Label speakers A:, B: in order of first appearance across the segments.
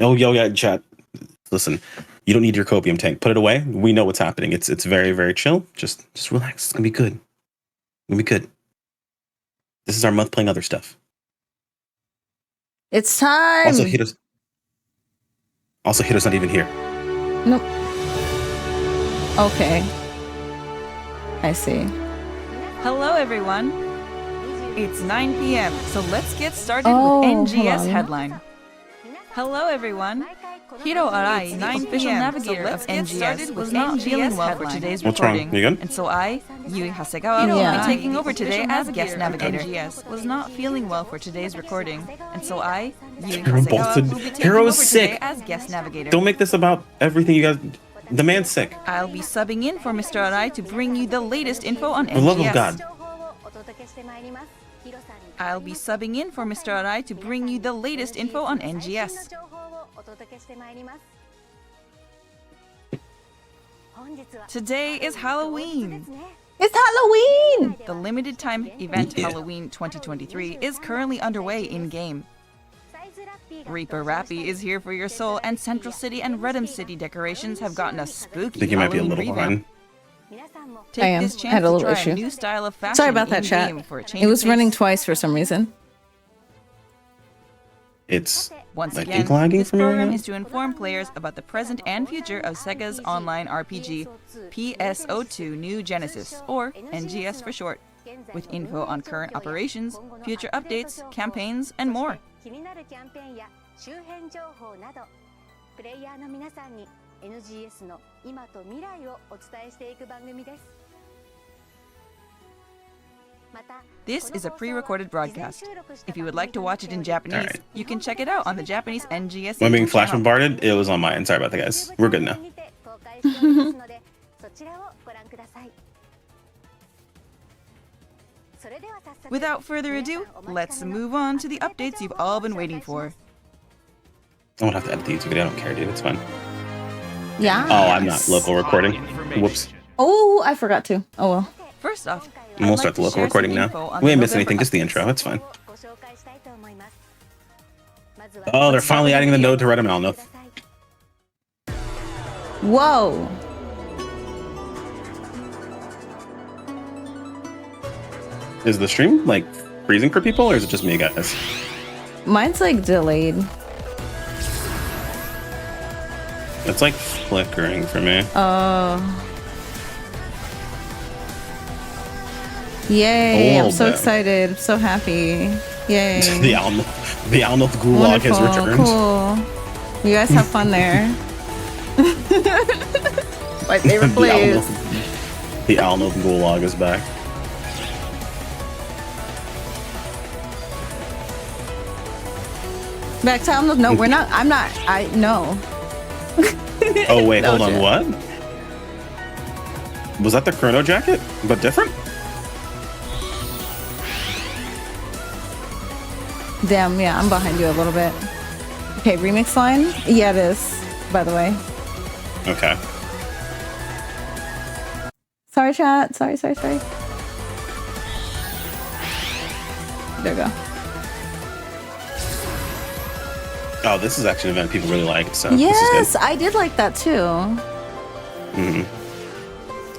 A: Oh, yo, yeah, chat. Listen, you don't need your copium tank. Put it away. We know what's happening. It's very, very chill. Just relax. It's gonna be good. It's gonna be good. This is our month playing other stuff.
B: It's time.
A: Also, Hito's not even here.
B: Nope. Okay. I see.
C: Hello, everyone. It's 9 p.m., so let's get started with NGS Headline. Hello, everyone. 𝐀𝐤𝐮𝐦𝐚, 9 official navigator of NGS, was not feeling well for today's recording.
A: You good?
C: And so 𝐊𝐿𝐴𝐻𝐸𝐻𝐸 will be taking over today as guest navigator. NGS was not feeling well for today's recording. And so 𝐊𝐿𝐴𝐻𝐸𝐻𝐸 will be taking over today as guest navigator.
A: Don't make this about everything you guys... The man's sick.
C: I'll be subbing in for Mr. Arai to bring you the latest info on NGS.
A: For the love of God.
C: I'll be subbing in for Mr. Arai to bring you the latest info on NGS. Today is Halloween.
B: It's Halloween!
C: The limited time event Halloween 2023 is currently underway in-game. 𝓂𝓱𝓪𝓷𝓴𝓼 is here for your soul, and Central City and Redham City decorations have gotten a spooky
A: I think you might be a
C: Halloween
A: little
C: revamp.
A: behind.
C: Take this chance to try a new style of fashion.
B: Sorry about that, chat. It was running twice for some reason.
A: It's
C: Once
A: like
C: again,
A: lagging
C: this
A: for me right
C: program
A: now?
C: is to inform players about the present and future of Sega's online RPG, PSO2 New Genesis, or NGS for short, with info on current operations, future updates, campaigns, and more. This is a pre-recorded broadcast. If you would like to watch it in Japanese, you can check it out on the Japanese NGS.
A: When being flash bombarded, it was on mine. Sorry about that, guys. We're good now.
C: Without further ado, let's move on to the updates you've all been waiting for.
A: I won't have to edit the YouTube video. I don't care, dude. It's fine.
B: Yeah.
A: Oh, I'm not local recording. Whoops.
B: Oh, I forgot to. Oh well.
C: First off,
A: And we'll start the local recording now. We ain't missed anything, just the intro. It's fine. Oh, they're finally adding the node to 𝓬𝐿.
B: Whoa.
A: Is the stream like freezing for people, or is it just me, guys?
B: Mine's like delayed.
A: It's like flickering for me.
B: Yay, I'm so excited. I'm so happy. Yay.
A: the 𝐿𝐿 gulag has returned.
B: Cool. You guys have fun there. My favorite place.
A: The 𝐿𝐿 gulag is back.
B: Back to 𝐿𝐿. No, we're not. I'm not. No.
A: Oh wait,
B: No,
A: hold on.
B: Jet.
A: What? Was that the chrono jacket, but different?
B: Damn, yeah, I'm behind you a little bit. Okay, remix line? Yeah, it is, by the way.
A: Okay.
B: Sorry, chat. Sorry. There we go.
A: Oh, this is actually an event people really like. So
B: Yes,
A: this is good.
B: I did like that too.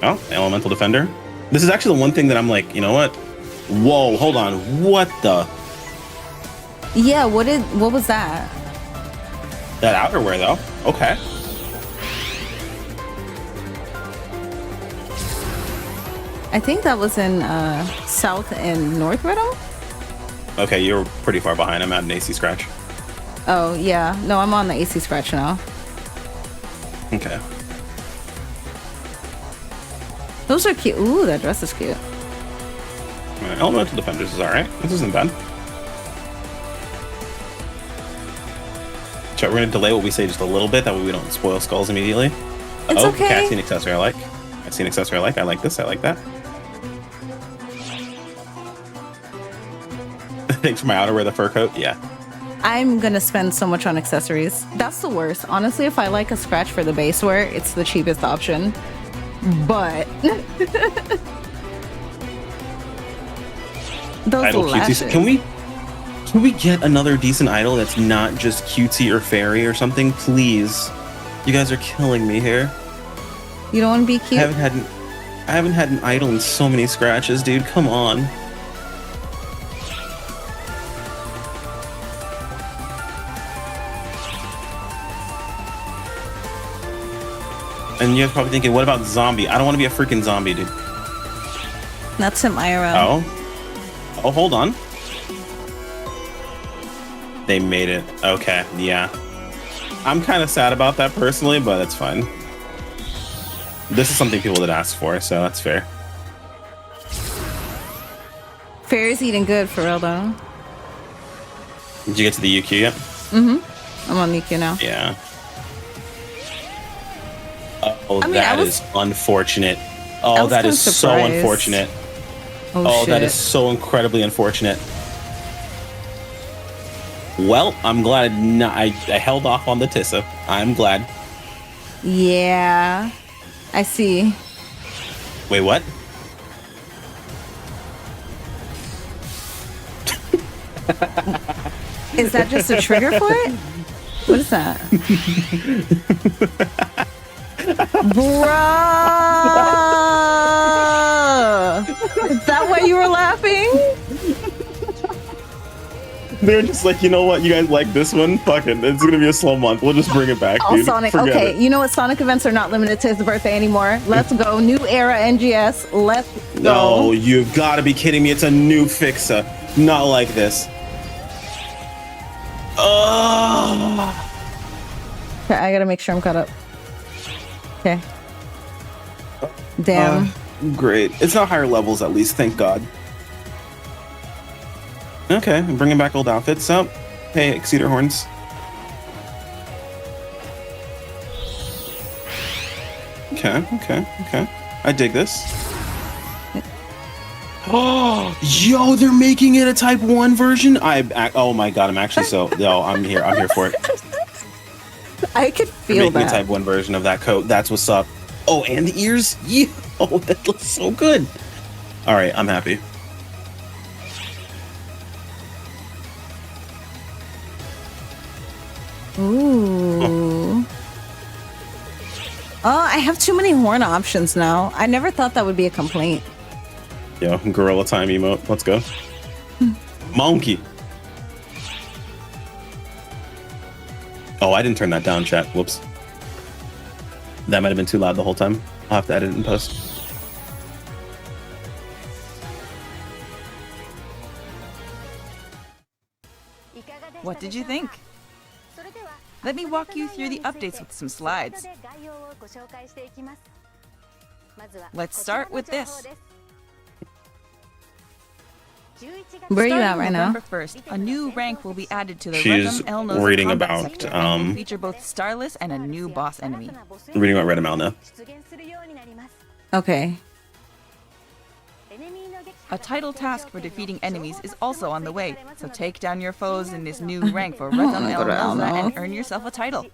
A: Oh, Elemental Defender. This is actually the one thing that I'm like, you know what? Whoa, hold on. What the?
B: Yeah, what was that?
A: That outerwear though. Okay.
B: I think that was in South and North Redham?
A: Okay, you're pretty far behind. I'm at an AC scratch.
B: Oh, yeah. No, I'm on the AC scratch now.
A: Okay.
B: Those are cute. Ooh, that dress is cute.
A: Elemental Defenders is alright. This isn't bad. Chat, we're gonna delay what we say just a little bit, that way we don't spoil skulls immediately.
B: It's okay.
A: Catsy accessory I like. Catsy accessory I like. I like this. I like that. Thanks for my outerwear, the fur coat. Yeah.
B: I'm gonna spend so much on accessories. That's the worst. Honestly, if I like a scratch for the base wear, it's the cheapest option. But those
A: Idle
B: lashes.
A: cutesy. Can we get another decent idol that's not just cutesy or fairy or something, please? You guys are killing me here.
B: You don't want to be cute?
A: I haven't had an idol in so many scratches, dude. Come on. And you're probably thinking, what about zombie? I don't want to be a freaking zombie, dude.
B: That's him, IRL.
A: Oh, hold on. They made it. Okay, yeah. I'm kind of sad about that personally, but that's fine. This is something people did ask for, so that's fair.
B: Fairy's eating good for real, though.
A: Did you get to the UQ yet?
B: I'm on UQ now.
A: Yeah. Oh, that is unfortunate. Oh, that is so unfortunate. Oh, that is so incredibly unfortunate. Well, I'm glad I held off on the Tissa. I'm glad.
B: Yeah. I see.
A: Wait, what?
B: Is that just a trigger for it? What is that? Bruh! Is that why you were laughing?
A: They're just like, you know what? You guys like this one? Fuck it. It's gonna be a slow month. We'll just bring it back,
B: All
A: dude.
B: Sonic.
A: Forget
B: Okay,
A: it.
B: you know what? Sonic events are not limited to his birthday anymore. Let's go. New era NGS. Let's go.
A: No, you've got to be kidding me. It's a new fixer. Not like this. Oh.
B: Okay, I gotta make sure I'm caught up. Okay. Damn.
A: Great. It's not higher levels, at least. Thank God. Okay, I'm bringing back old outfits. Up. Hey, 𝐤𝐤𝐮𝐥𝐤𝐬. Okay. I dig this. Oh, yo, they're making it a Type 1 version? Oh my God, I'm actually I'm here for it.
B: I could feel
A: making
B: that.
A: a Type 1 version of that coat. That's what's up. Oh, and the ears? Yo, that looks so good. All right, I'm happy.
B: Ooh. Oh, I have too many horn options now. I never thought that would be a complaint.
A: Yo, gorilla time emote. Let's go. Monkey. Oh, I didn't turn that down, chat. Whoops. That might have been too loud the whole time. I'll have to edit it in post.
C: What did you think? Let me walk you through the updates with some slides. Let's start with this.
B: Where are you at right now?
C: November 1st, a new rank will be added to the
A: She's
C: 𝓬𝐸𝐿
A: reading
C: combat
A: about,
C: sector and will feature both Starless and a new boss enemy.
A: Reading about 𝐬𝐸𝐿 now.
B: Okay.
C: A title task for defeating enemies is also on the way, so take down your foes in this new rank for 𝓬𝐸𝐿 and earn yourself a title.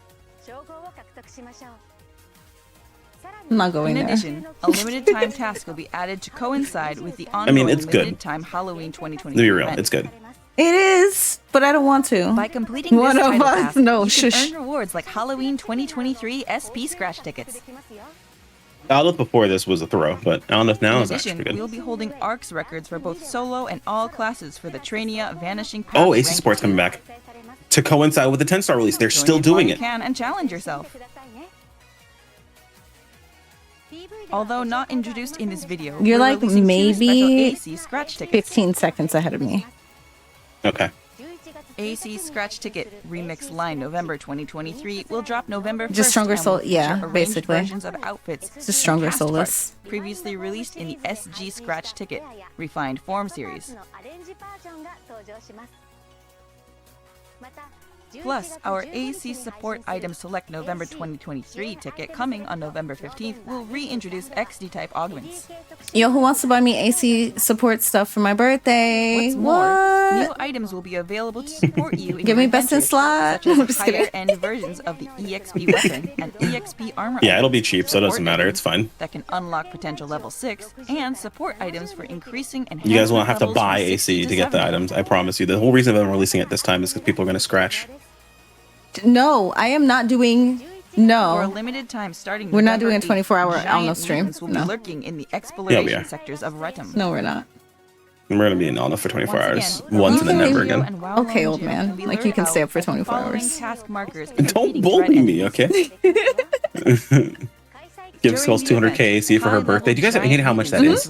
B: I'm not going
C: In
B: there.
C: addition, a limited time task will be added to coincide with the ongoing
A: it's good.
C: limited time Halloween 2023
A: To be real,
C: event.
A: it's good.
B: It is, but I don't want to.
C: By completing
B: One
C: this
B: of
C: title
B: us?
C: task,
B: No,
C: you can
B: shush.
C: earn rewards like Halloween 2023 SP scratch tickets.
A: Aldith before this was a throw, but Aldith now
C: In
A: is actually
C: addition,
A: good.
C: we'll be holding ARCs records for both solo and all classes for the Trainia Vanishing Path
A: Oh, AC
C: Rank
A: Sports
C: 2.
A: coming back. To coincide with the 10-star release. They're
C: Join
A: still
C: it while
A: doing
C: you
A: it.
C: can and challenge yourself. Although not introduced in this video,
B: You're
C: we're
B: like
C: releasing two
B: maybe
C: special AC scratch tickets.
B: 15 seconds ahead of me.
A: Okay.
C: AC Scratch Ticket Remix Line November 2023 will drop November 1st.
B: Just Stronger
C: and will
B: Soul-
C: feature
B: yeah,
C: arranged
B: basically.
C: versions of outfits
B: Just Stronger
C: and cast
B: Soulless.
C: parts previously released in the SG Scratch Ticket Refined Form series. Plus, our AC Support Item Select November 2023 ticket coming on November 15th will reintroduce XD-type augments.
B: Yo, who wants to buy me AC support stuff for my birthday?
C: What's more, New items will be available to support you in
B: Give
C: your
B: me best in
C: adventures,
B: slot.
C: such
B: I'm
C: as
B: just kidding.
C: higher-end versions of the EXP weapon and EXP armor.
A: Yeah, it'll be
C: items,
A: cheap, so it doesn't
C: support
A: matter.
C: items
A: It's fine.
C: that can unlock potential level 6, and support items for increasing and
A: You guys won't have to buy AC to get the items. I promise you. The whole reason I'm releasing it this time is because people are going to scratch.
B: No, I am not doing.
C: For a
B: No,
C: limited time starting
B: we're not
C: November
B: doing a 24-hour
C: 8th,
B: Alno
C: giant
B: stream.
C: mutants will
B: No.
C: be lurking in the exploration
A: are.
C: sectors of Retum.
B: no, we're not.
A: And we're going to be in Alno for 24 hours.
C: Again,
A: Once and then
B: Okay.
A: never again.
B: Okay, old man. Like, you can stay up for 24 hours.
C: Task markers and
A: Don't
C: defeating
A: bully
C: dread
A: me,
C: enemies.
A: okay? Give Skulls 200k AC for her birthday. Do you guys hate how much that is?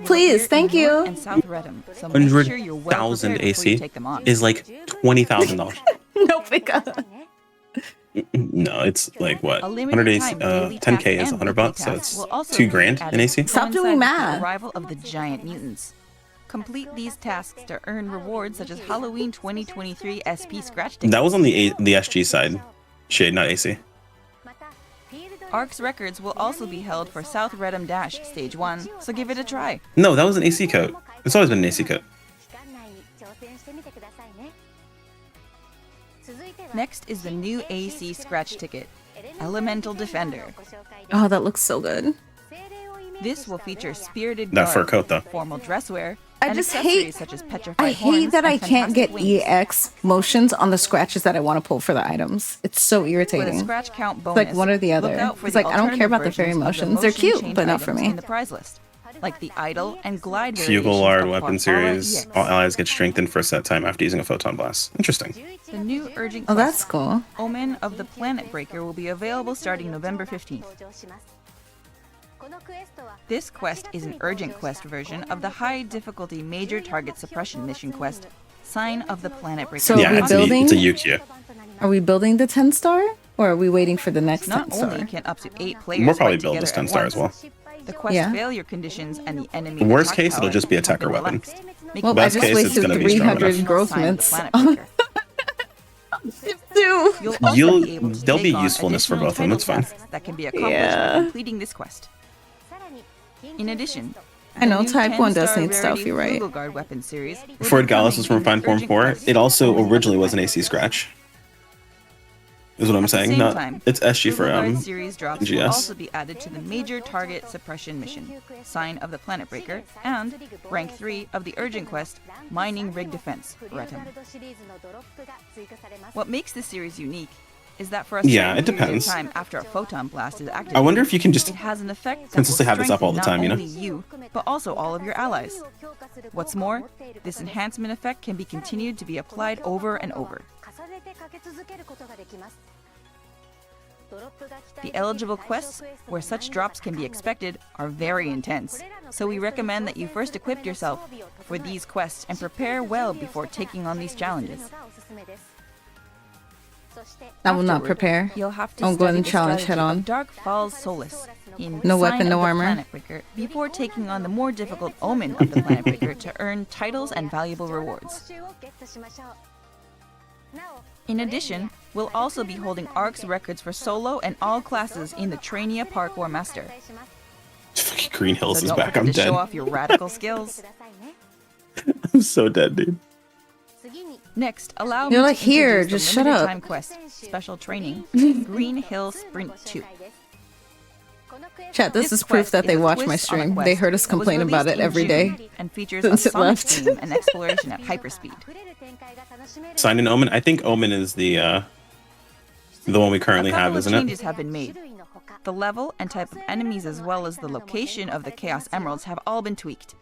B: Please, thank you.
A: 100,000 AC is like $20,000.
B: No pickup.
A: No, it's like what? 100 AC, 10k is 100 bucks, so it's $2,000 in AC.
B: Stop doing math.
C: Arrival of the giant mutants. Complete these tasks to earn rewards such as Halloween 2023 SP scratch tickets.
A: That was on the SG side. Shade, not AC.
C: ARC's records will also be held for South Retum Dash Stage 1, so give it a try.
A: No, that was an AC code. It's always been an AC code.
C: Next is the new AC scratch ticket, Elemental Defender.
B: Oh, that looks so good.
C: This will feature spirited
A: That fur
C: garb,
A: coat, though.
C: formal dress wear,
B: I
C: and
B: just
C: accessories
B: hate.
C: such as petrified
B: I
C: horns
B: hate that
C: and
B: I can't get
C: fantastic wings.
B: EX motions on the scratches that I want to pull for the items. It's so
C: With a
B: irritating.
C: scratch count
B: It's
C: bonus,
B: like one or the
C: look
B: other.
C: out for
B: It's
C: the
B: like I don't care
C: alternative
B: about the fairy
C: versions of
B: motions. They're
C: motion
B: cute,
C: change
B: but not for
C: items
B: me.
C: in the prize list, like the idle and glide variations
A: 𝐂𝐤𝐮𝐥𝐤𝐬
C: of
A: weapon
C: Farfalla
A: series.
C: EX.
A: All allies get strengthened for a set time after using a photon blast. Interesting.
C: The new urgent
B: Oh,
C: quest,
B: that's cool.
C: Omen of the Planet Breaker, will be available starting November 15th. This quest is an urgent quest version of the high difficulty major target suppression mission quest, Sign of the Planet Breaker.
B: So
A: Yeah,
B: we
A: it's
B: building?
A: a Yu-Gi-Oh.
B: Are we building the 10 star? Or are we waiting for the next 10
C: Not
B: star?
C: only can up to 8 players
A: We'll probably
C: fight
A: build this
C: together
A: 10 star
C: at
A: as well.
C: once, the quest
B: Yeah.
C: failure conditions and the enemy
A: Worst
C: attack
A: case, it'll
C: power
A: just be a
C: have
A: Tekker
C: been
A: weapon.
C: relaxed, making
B: Well,
C: the
B: I
A: Best
B: just
A: case, it's
B: wasted
A: gonna be strong
B: 300
A: enough.
B: growth
C: Sign of the
B: mints.
C: Planet Breaker. You'll also be able to
A: There'll be
C: take on
A: usefulness for
C: additional
A: both of them,
C: title
A: it's fine.
C: tasks that can be accomplished
B: Yeah.
C: by completing this quest. In addition,
B: I know,
C: the new
B: Type 1 does
C: 10-star
B: need stuff,
C: rarity
B: you're right.
C: 𝐒𝐤𝐮𝐥𝐤𝐬 weapon series will
A: Ford
C: be
A: Gallus was
C: coming
A: from
C: in the
A: Fine Form
C: urgent
A: 4.
C: quest
A: It also
C: of the
A: originally was an
C: Planet
A: AC
C: Breaker.
A: scratch. Is what I'm
C: At the
A: saying.
C: same
A: Not
C: time,
A: it's SG for
C: 𝐒𝐤𝐿 series drops will
A: NGS.
C: also be added to the major target suppression mission, Sign of the Planet Breaker, and rank 3 of the urgent quest, Mining Rig Defense, Retum. What makes this series unique is that for a
A: Yeah,
C: certain
A: it
C: period of
A: depends.
C: time after a photon blast is activated,
A: I wonder if you can just
C: it has an effect that
A: consistently
C: will
A: have this up all the
C: strengthen
A: time,
C: not
A: you know?
C: only you, but also all of your allies. What's more, this enhancement effect can be continued to be applied over and over. The eligible quests where such drops can be expected are very intense, so we recommend that you first equip yourself for these quests and prepare well before taking on these challenges.
B: I will not
C: Afterward,
B: prepare.
C: You'll have to
B: I'll go
C: study
B: and
C: the
B: challenge
C: strategy
B: head on.
C: of Dark Falls Solace in
B: No
C: Sign
B: weapon,
C: of
B: no
C: the
B: armor.
C: Planet Breaker before taking on the more difficult Omen of the Planet Breaker to earn titles and valuable rewards. In addition, we'll also be holding ARC's records for solo and all classes in the Trainia Parkour Master.
A: fucking Green Hills
C: So
A: is
C: don't
A: back.
C: forget
A: I'm
C: to
A: dead.
C: show off your radical skills.
A: I'm so dead, dude.
C: Next, allow
B: You're
C: me
B: like,
C: to
B: "Here,
C: introduce
B: just
C: the
B: shut
C: limited
B: up."
C: time quest, special training, Green Hill Sprint 2.
B: Chat, this is proof
C: quest
B: that they
C: is a
B: watch my
C: twist on a
B: stream.
C: quest
B: They heard us
C: that was
B: complain about
C: released
B: it
C: in
B: every
C: June
B: day
C: and features
B: since
C: a
B: it
C: sonic
B: left.
C: theme and exploration at hyperspeed.
A: Signed in Omen. I think Omen is the one we currently
C: A couple
A: have,
C: of
A: isn't it?
C: changes have been made. The level and type of enemies as well as the location of the Chaos Emeralds have all been tweaked.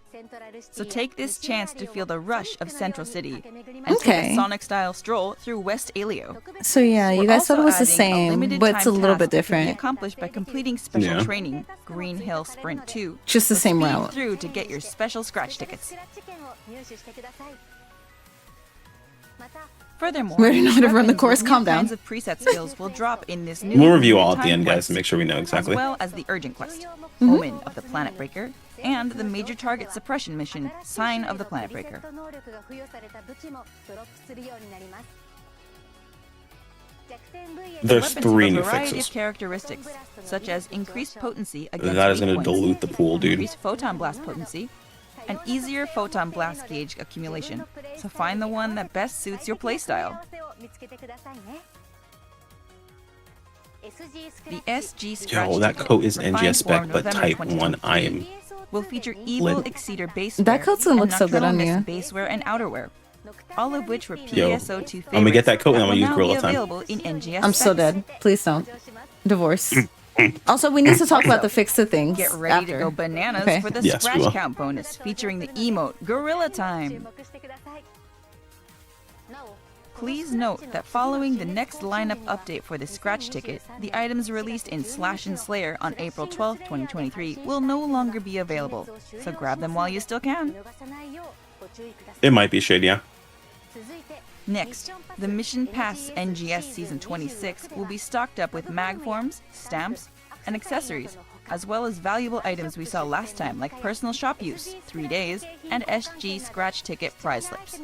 C: So take this chance to feel the rush of Central City and take
B: Okay.
C: a Sonic-style stroll through West ʻEhliō.
B: So yeah, you
C: We're
B: guys thought it
C: also
B: was the
C: adding a
B: same,
C: limited
B: but it's a
C: time
B: little
C: task
B: bit
C: that can be
B: different.
C: accomplished by completing special
A: Yeah.
C: training, Green Hill Sprint 2.
B: Just the
C: So
B: same
C: speed
B: route.
C: through to get your special scratch tickets. Furthermore,
B: We already know how to run the
C: weapons
B: course,
C: with
B: calm
C: new
B: down.
C: kinds of preset skills will drop in this new
A: We'll review all
C: limited
A: at the
C: time
A: end, guys,
C: quest,
A: to make sure we know exactly.
C: as well as the urgent quest,
B: Mm-hmm.
C: Omen of the Planet Breaker, and the major target suppression mission, Sign of the Planet Breaker.
A: There's
C: Weapons
A: three
C: have a
A: new
C: variety
A: fixes.
C: of characteristics, such as increased potency against
A: That is
C: weak
A: going to
C: points,
A: dilute the pool, dude.
C: increased photon blast potency, and easier photon blast gauge accumulation, to find the one that best suits your playstyle. The SG Scratch
A: Yo, that
C: ticket,
A: coat is
C: refined
A: NGS
C: for
A: spec, but
C: November
A: type 1 I am
C: 2023, will feature 𝐒𝐤𝐮𝐥𝐿 Exceeder base
B: That coat looks so good on you.
C: basewear and outerwear, all of which were
A: Yo,
C: PSO2 favorites.
A: I'm gonna get that coat and I'm
C: will
A: gonna use
C: now
A: Gorilla
C: be
A: Time.
C: available in NGS
B: I'm so
C: specs.
B: dead. Please don't. Divorce. Also, we need to talk about the fix to things.
C: Get ready
B: after.
C: to go bananas
B: Okay.
C: for the
A: Yes, we
C: scratch
A: will.
C: count bonus featuring the emote Gorilla Time. Please note that following the next lineup update for the scratch ticket, the items released in Slash and Slayer on April 12, 2023 will no longer be available, so grab them while you still can.
A: It might be shade, yeah.
C: Next, the Mission Pass NGS Season 26 will be stocked up with mag forms, stamps, and accessories, as well as valuable items we saw last time like personal shop use, 3 days, and SG scratch ticket prize slips.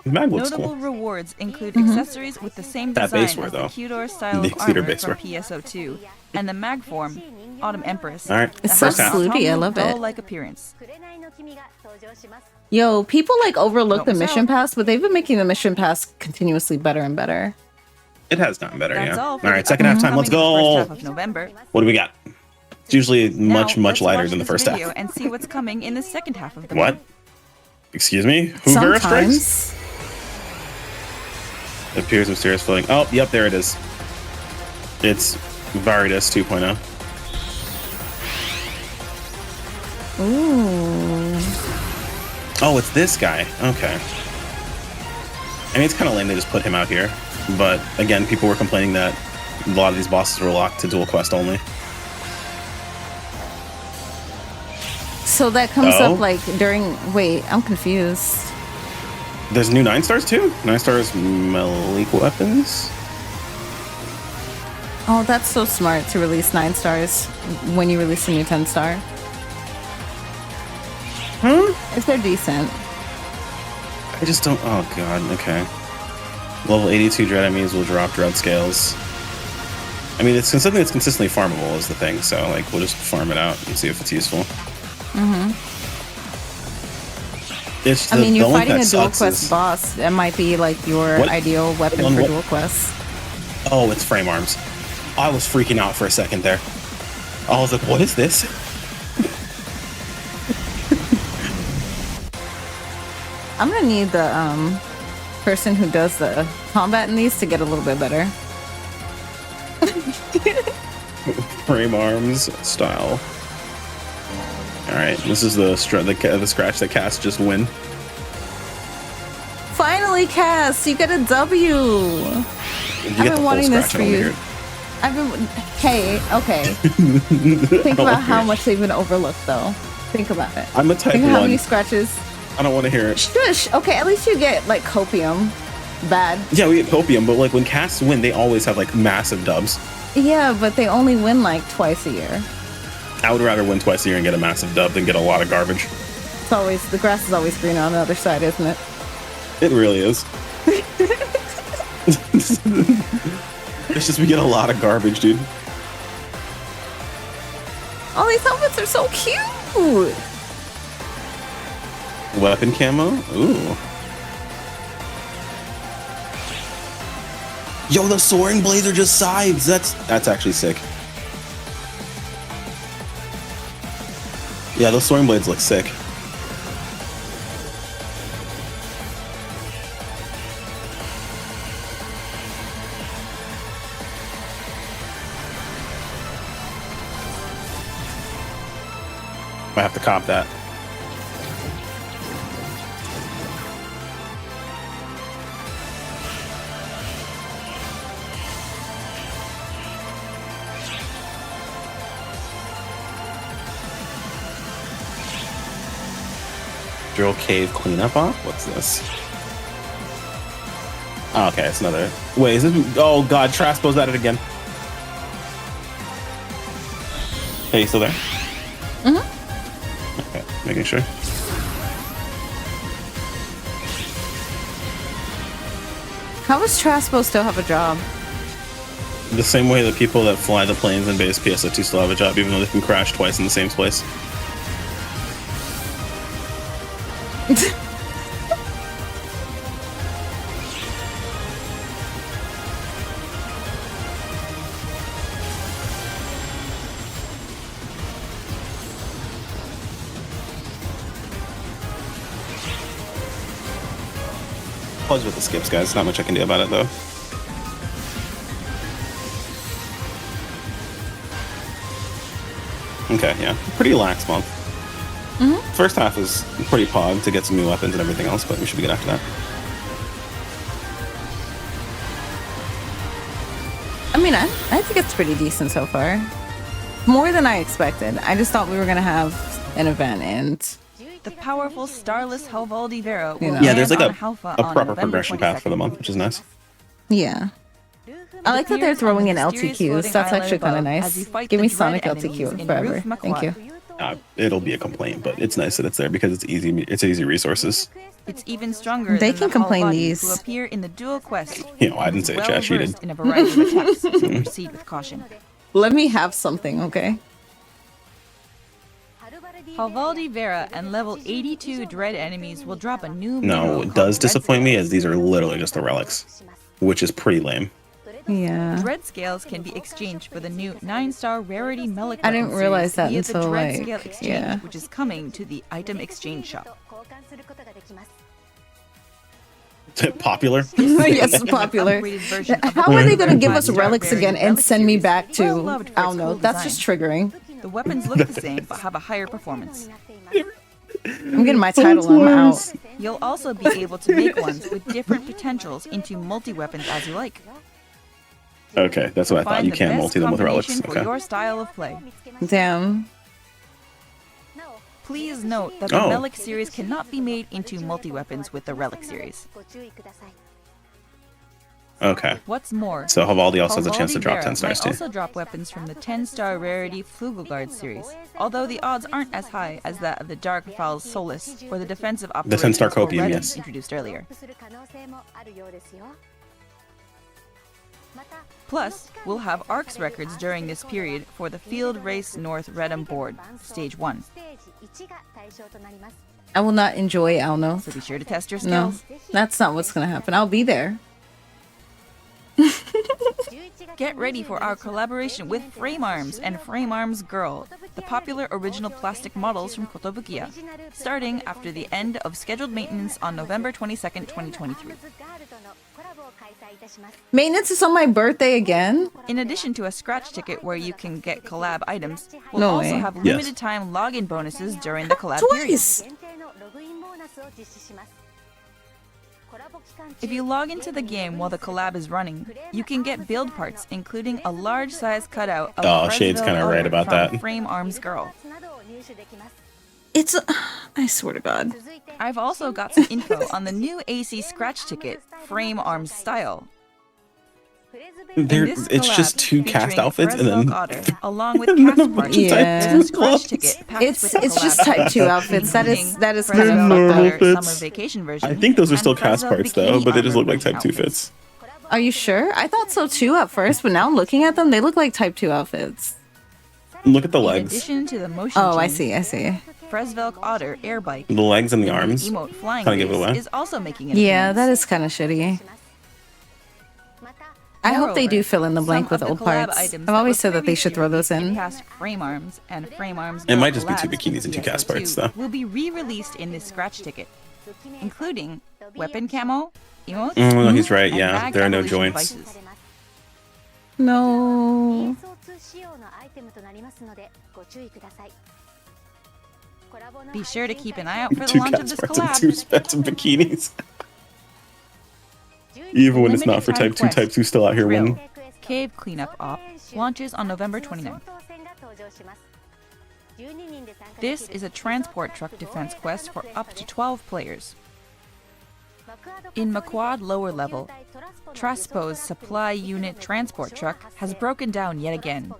A: The mag looks
C: Notable
A: cool.
C: rewards include accessories with the same
A: That
C: design
A: baseware,
C: as the
A: though.
C: Q-Door style
A: The
C: of
A: Exceeder
C: armor from
A: baseware.
C: PSO2, and the mag form, Autumn Empress.
A: All right,
B: It's so
A: first half.
B: slutty, I love it.
C: Doll-like appearance.
B: Yo, people like overlook the
C: Help us
B: mission
C: out.
B: pass, but they've been making the mission pass continuously better and better.
A: It has gotten better,
C: That's
A: yeah.
C: all
A: All
C: for
A: right,
C: the
A: second half time.
C: upcoming
A: Let's
C: first half
A: go.
C: of November.
A: What do we got? It's usually
C: Now,
A: much
C: let's
A: lighter
C: watch
A: than the
C: this
A: first
C: video
A: half.
C: and see what's coming in the second half of the
A: What?
C: month.
A: Excuse me? Hoover strikes?
B: Sometimes.
A: It appears mysterious floating. Oh, yep, there it is. It's Ridus 2.0.
B: Ooh.
A: Oh, it's this guy. Okay. I mean, it's kind of lame they just put him out here. But again, people were complaining that a lot of these bosses were locked to dual quest only.
B: So that comes
A: Oh.
B: up like during. Wait, I'm confused.
A: There's new 9 stars too? 9 stars melee weapons?
B: Oh, that's so smart to release 9 stars when you release a new 10 star. If they're decent.
A: I just don't. Oh god, okay. Level 82 dread enemies will drop dread scales. I mean, it's something that's consistently farmable is the thing, so like we'll just farm it out and see if it's useful. It's
B: I mean,
A: the
B: you're
A: only
B: fighting
A: that
B: a dual
A: sucks
B: quest
A: is-
B: boss. That might be like your
A: What?
B: ideal weapon
A: Hold on,
B: for
A: what?
B: dual quests.
A: Oh, it's frame arms. I was freaking out for a second there. I was like, what is this?
B: I'm gonna need the person who does the combat in these to get a little bit better.
A: Frame arms style. Alright, this is the scratch that Cass just win.
B: Finally, Cass, you get a W.
A: You
B: I've
A: get the
B: been
A: full
B: wanting this
A: scratch,
B: for
A: I don't
B: you.
A: hear it.
B: I've been. Hey, okay. Think about how much they've been overlooked, though. Think about it.
A: I'm a type
B: Think of how many
A: 1.
B: scratches.
A: I don't want to hear it.
B: Shush. Okay, at least you get like copium. Bad.
A: Yeah, we get copium, but like when Cass win, they always have like massive dubs.
B: Yeah, but they only win like twice a year.
A: I would rather win twice a year and get a massive dub than get a lot of garbage.
B: It's always the grass is always greener on the other side, isn't it?
A: It really is. It's just we get a lot of garbage, dude.
B: All these outfits are so cute.
A: Weapon camo? Ooh. Yo, the soaring blades are just scythes. That's actually sick. Yeah, those soaring blades look sick. Might have to cop that. Drill cave cleanup off? What's this? Oh, okay, it's another. Wait, is this? Oh god, Traspo's at it again. Hey, you still there? Okay, making sure.
B: How does Traspo still have a job?
A: The same way that people that fly the planes in base PSO2 still have a job, even though they can crash twice in the same place. Apologies with the skips, guys. Not much I can do about it, though. Okay, yeah. Pretty lax month. First half is pretty pog to get some new weapons and everything else, but we should be good after that.
B: I mean, I think it's pretty decent so far. More than I expected. I just thought we were going to have an event and...
C: The powerful starless 𝐊𝐿𝐷𝐲 will
A: Yeah, there's like a
C: Halfa
A: proper progression path for the month, which is nice.
B: Yeah. I like that they're throwing in LTQs. That's actually kind of nice. Give me Sonic LTQ forever. Thank you.
A: It'll be a complaint, but it's nice that it's there because it's easy. It's easy resources.
C: It's even stronger.
B: They
C: than
B: can
C: the
B: complain
C: 𝐿
B: these.
C: Who appear in the dual quest.
A: You know, I didn't say chat cheated.
C: In a variety of attacks, so proceed with caution.
B: Let me have something, okay?
C: 𝐊𝐿𝐷𝐲 and level 82 dread enemies will drop a new.
A: No, it does disappoint me as these are literally just the relics, which is pretty lame.
B: Yeah.
C: Dread scales can be exchanged for the new 9-star rarity Melic.
B: I didn't realize that
C: via
B: until,
C: the Dread
B: like,
C: Scale Exchange,
B: yeah.
C: which is coming to the item exchange shop.
A: Popular?
B: Yes, popular. How are they going to give us relics again and send me back to... I don't know. That's just triggering.
C: The weapons look the same, but have a higher performance.
B: I'm getting my title. I'm out.
C: You'll also be able to make ones with different potentials into multi-weapons as you like.
A: Okay, that's what I thought.
C: Find
A: You
C: the
A: can't
C: best
A: multi them with relics.
C: combination for
A: Okay.
C: your style of play.
B: Damn.
C: Please note that the Melic series cannot be made into multi-weapons with the Relic series.
A: Okay.
C: What's more,
A: So 𝐊𝐿𝐷 also has a chance to drop
C: 𝐊𝐿𝐷𝐲
A: 10 stars
C: might
A: too.
C: also drop weapons from the 10-star rarity 𝓊𝐤𝐿𝐷 series, although the odds aren't as high as that of the 𝓬𝓱𝓪𝓷𝓴𝓼 Solus or the defensive operations
A: 10-star
C: or
A: copium,
C: Redum
A: yes.
C: introduced earlier. Plus, we'll have ARCS records during this period for the Field Race North Redum board, Stage 1.
B: I will not enjoy Alno.
C: So be sure to test your
B: No,
C: skills.
B: that's not what's going to happen. I'll be there.
C: Get ready for our collaboration with 𝓲𝓪𝓽𝓬𝓱𝓲𝓷𝓰 and 𝓲𝓲𝓽𝓬𝓱𝓲𝓷𝓰 Girl, the popular original plastic models from 𝐾𝐤𝐿𝐷, starting after the end of scheduled maintenance on November 22nd, 2023.
B: Maintenance is on my birthday again?
C: In addition to a scratch ticket where you can get collab items, we'll
B: No
C: also
B: way.
C: have
A: Yes.
C: limited time login bonuses during the collab period.
B: Twice!
C: If you log into the game while the collab is running, you can get build parts, including a large size cutout of
A: Oh, Shade's
C: 𝓲𝓪𝓬𝓬𝓱𝓲𝓷𝓰
A: kinda right about that.
C: from 𝓲𝓪𝓽𝓬𝓱𝓲𝓷 Girl.
B: It's... I swear to God.
C: I've also got some info on the new AC scratch ticket, 𝓲𝓲𝓽𝓬𝓱𝓲 Style.
A: There,
C: This
A: it's just
C: collab
A: 2 cast
C: featuring
A: outfits and then
C: @FrezVelkOtter, along with
A: and then a
C: cast
A: bunch
C: parts.
A: of
B: Yeah.
A: type
C: There's a
A: 2
C: scratch
A: clubs.
C: ticket packed
B: It's
C: with the
B: just
C: collab
B: type 2
C: items,
B: outfits. That is
C: including
B: kind of
A: normal
C: 𝓲𝑣lk
B: fucked up.
C: Leather
A: fits.
C: Summer Vacation version.
A: I think those are
C: and
A: still cast
C: 𝓲𝑣lk
A: parts though,
C: Bikini
A: but they just look
C: Armor
A: like type 2
C: outfits.
A: fits.
B: Are you sure? I thought so too at first, but now looking at them, they look like type 2 outfits.
A: Look at the
C: In
A: legs.
C: addition to the motion
B: Oh, I
C: chain,
B: see, I see.
C: 𝓲𝑣lk Air Bike,
A: The legs and the
C: the
A: arms
C: emote flying
A: kind of give it
C: race,
A: away.
C: is also making an
B: Yeah,
C: appearance.
B: that is kind of shitty. I hope they do fill in the blank with old parts. I've always said that they should throw those in.
C: Past 𝓲𝓲𝓽𝓬𝓱𝓲𝓷 and 𝓲𝓲𝓽𝓬𝓱𝓲𝓷
A: It might just be
C: collabs
A: 2 bikinis and 2
C: with
A: cast parts
C: PSO2
A: though.
C: will be re-released in this scratch ticket, including weapon camo, emotes,
A: No, he's right.
C: and
A: Yeah,
C: mag
A: there are no
C: evolution
A: joints.
C: devices.
B: No.
C: Be sure to keep an eye out for the
A: 2
C: launch of
A: cast
C: this
A: parts and
C: collab.
A: 2 expensive bikinis. Even when it's not for type 2, type 2 still out here
C: Drill,
A: winning.
C: Cave Cleanup Op launches on November 29th. This is a transport truck defense quest for up to 12 players. In 𝐒𝐤𝐿𝐷 lower level, Traspo's supply unit transport truck has broken down yet again.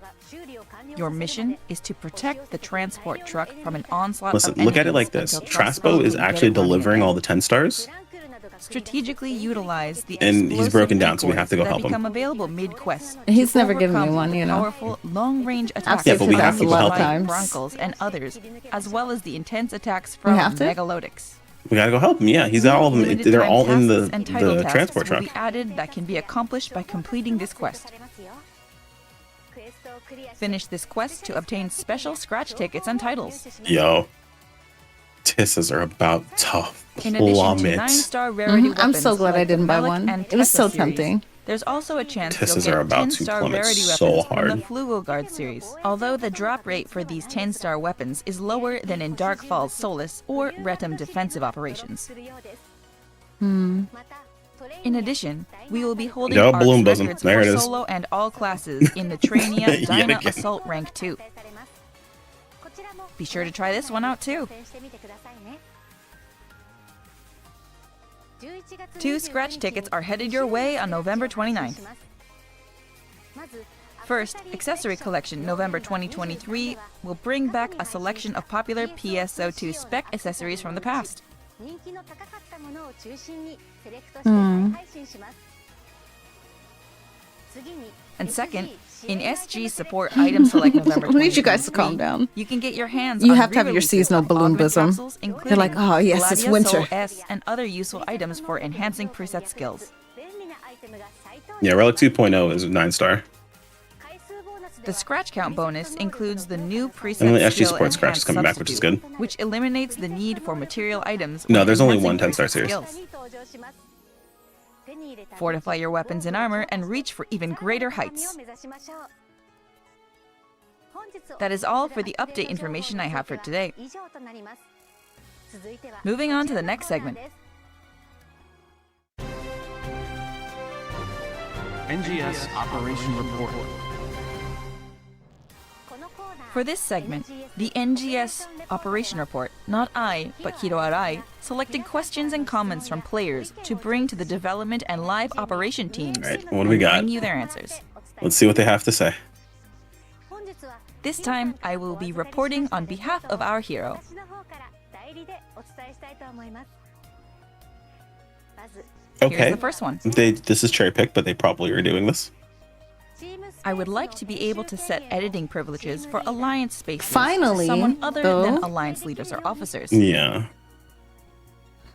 C: Your mission is to protect the transport truck from an onslaught
A: Listen,
C: of
A: look at it
C: enemies
A: like this.
C: until
A: Traspo is
C: can get
A: actually
C: it running
A: delivering
C: again.
A: all the 10 stars.
C: Strategically utilize the
A: And he's
C: explosive
A: broken down, so we
C: decoys
A: have to go
C: that
A: help him.
C: become available mid-quest.
B: He's
C: to
B: never given me
C: overcome
B: one,
C: the
B: you know.
C: Powerful long-range attacks
A: Yeah, but we
C: from
A: have to go help him.
B: times.
C: Broncos and others, as well as the intense attacks from
B: have to?
C: {"�Megalodics.
A: We gotta go help him. Yeah, he's got all of them.
C: Limited
A: They're
C: time
A: all in
C: tasks and title
A: the
C: tasks
A: transport
C: will
A: truck.
C: be added that can be accomplished by completing this quest. Finish this quest to obtain special scratch tickets and titles.
A: Yo. Tisses are about to
C: In addition to
A: plummet.
C: 9-star rarity
B: I'm
C: weapons
B: so glad I
C: like the
B: didn't buy
C: Melic
B: one.
C: and
B: It was so
C: Tessa series,
B: tempting.
C: there's also a chance
A: Tisses
C: you'll
A: are
C: get
A: about to
C: 10-star
A: plummet
C: rarity
A: so
C: weapons from the
A: hard.
C: 𝐒𝐤𝐮𝐥𝐥𝐬 series, although the drop rate for these 10-star weapons is lower than in Dark Falls Solace or Retum defensive operations. In addition, we will be holding
A: Yup,
C: ARC's
A: balloon bosom.
C: records
A: There
C: for
A: it is.
C: solo and all classes in the Trainia
A: Yet
C: Dyna
A: again.
C: Assault Rank 2. Be sure to try this one out too. 2 scratch tickets are headed your way on November 29th. First, Accessory Collection November 2023 will bring back a selection of popular PSO2 spec accessories from the past. And second, in SG Support Item Select November 2023,
B: We need you guys to calm down.
C: you can get your hands
B: You
C: on
B: have to have your
C: re-releases
B: seasonal
C: of
B: balloon
C: augment
B: bosom.
C: capsules,
B: You're
C: including
B: like, oh yes, it's
C: Gladius
B: winter.
C: Soul S and other useful items for enhancing preset skills.
A: Yeah, Relic 2.0 is 9-star.
C: The scratch count bonus includes the new preset
A: And the SG
C: skill
A: Support scratch is
C: enhanced
A: coming back, which is
C: substitute,
A: good.
C: which eliminates the need for material items.
A: No,
C: when
A: there's only
C: enhancing
A: one 10-star
C: preset
A: series.
C: skills. Fortify your weapons and armor and reach for even greater heights. That is all for the update information I have for today. Moving on to the next segment.
D: NGS Operation Report.
C: For this segment, the NGS Operation Report, not I, but 𝐀𝐤𝐮𝐥𝐬𝐿, selected questions and comments from players to bring to the development and live operation teams.
A: Alright, what do we
C: and
A: got?
C: Bring you their answers.
A: Let's see what they have to say.
C: This time, I will be reporting on behalf of our hero. Here's
A: Okay.
C: the first one.
A: This is cherry picked, but they probably are doing this.
C: I would like to be able to set editing privileges for Alliance spaces
B: Finally,
C: to someone other
B: though.
C: than Alliance leaders or officers.
A: Yeah.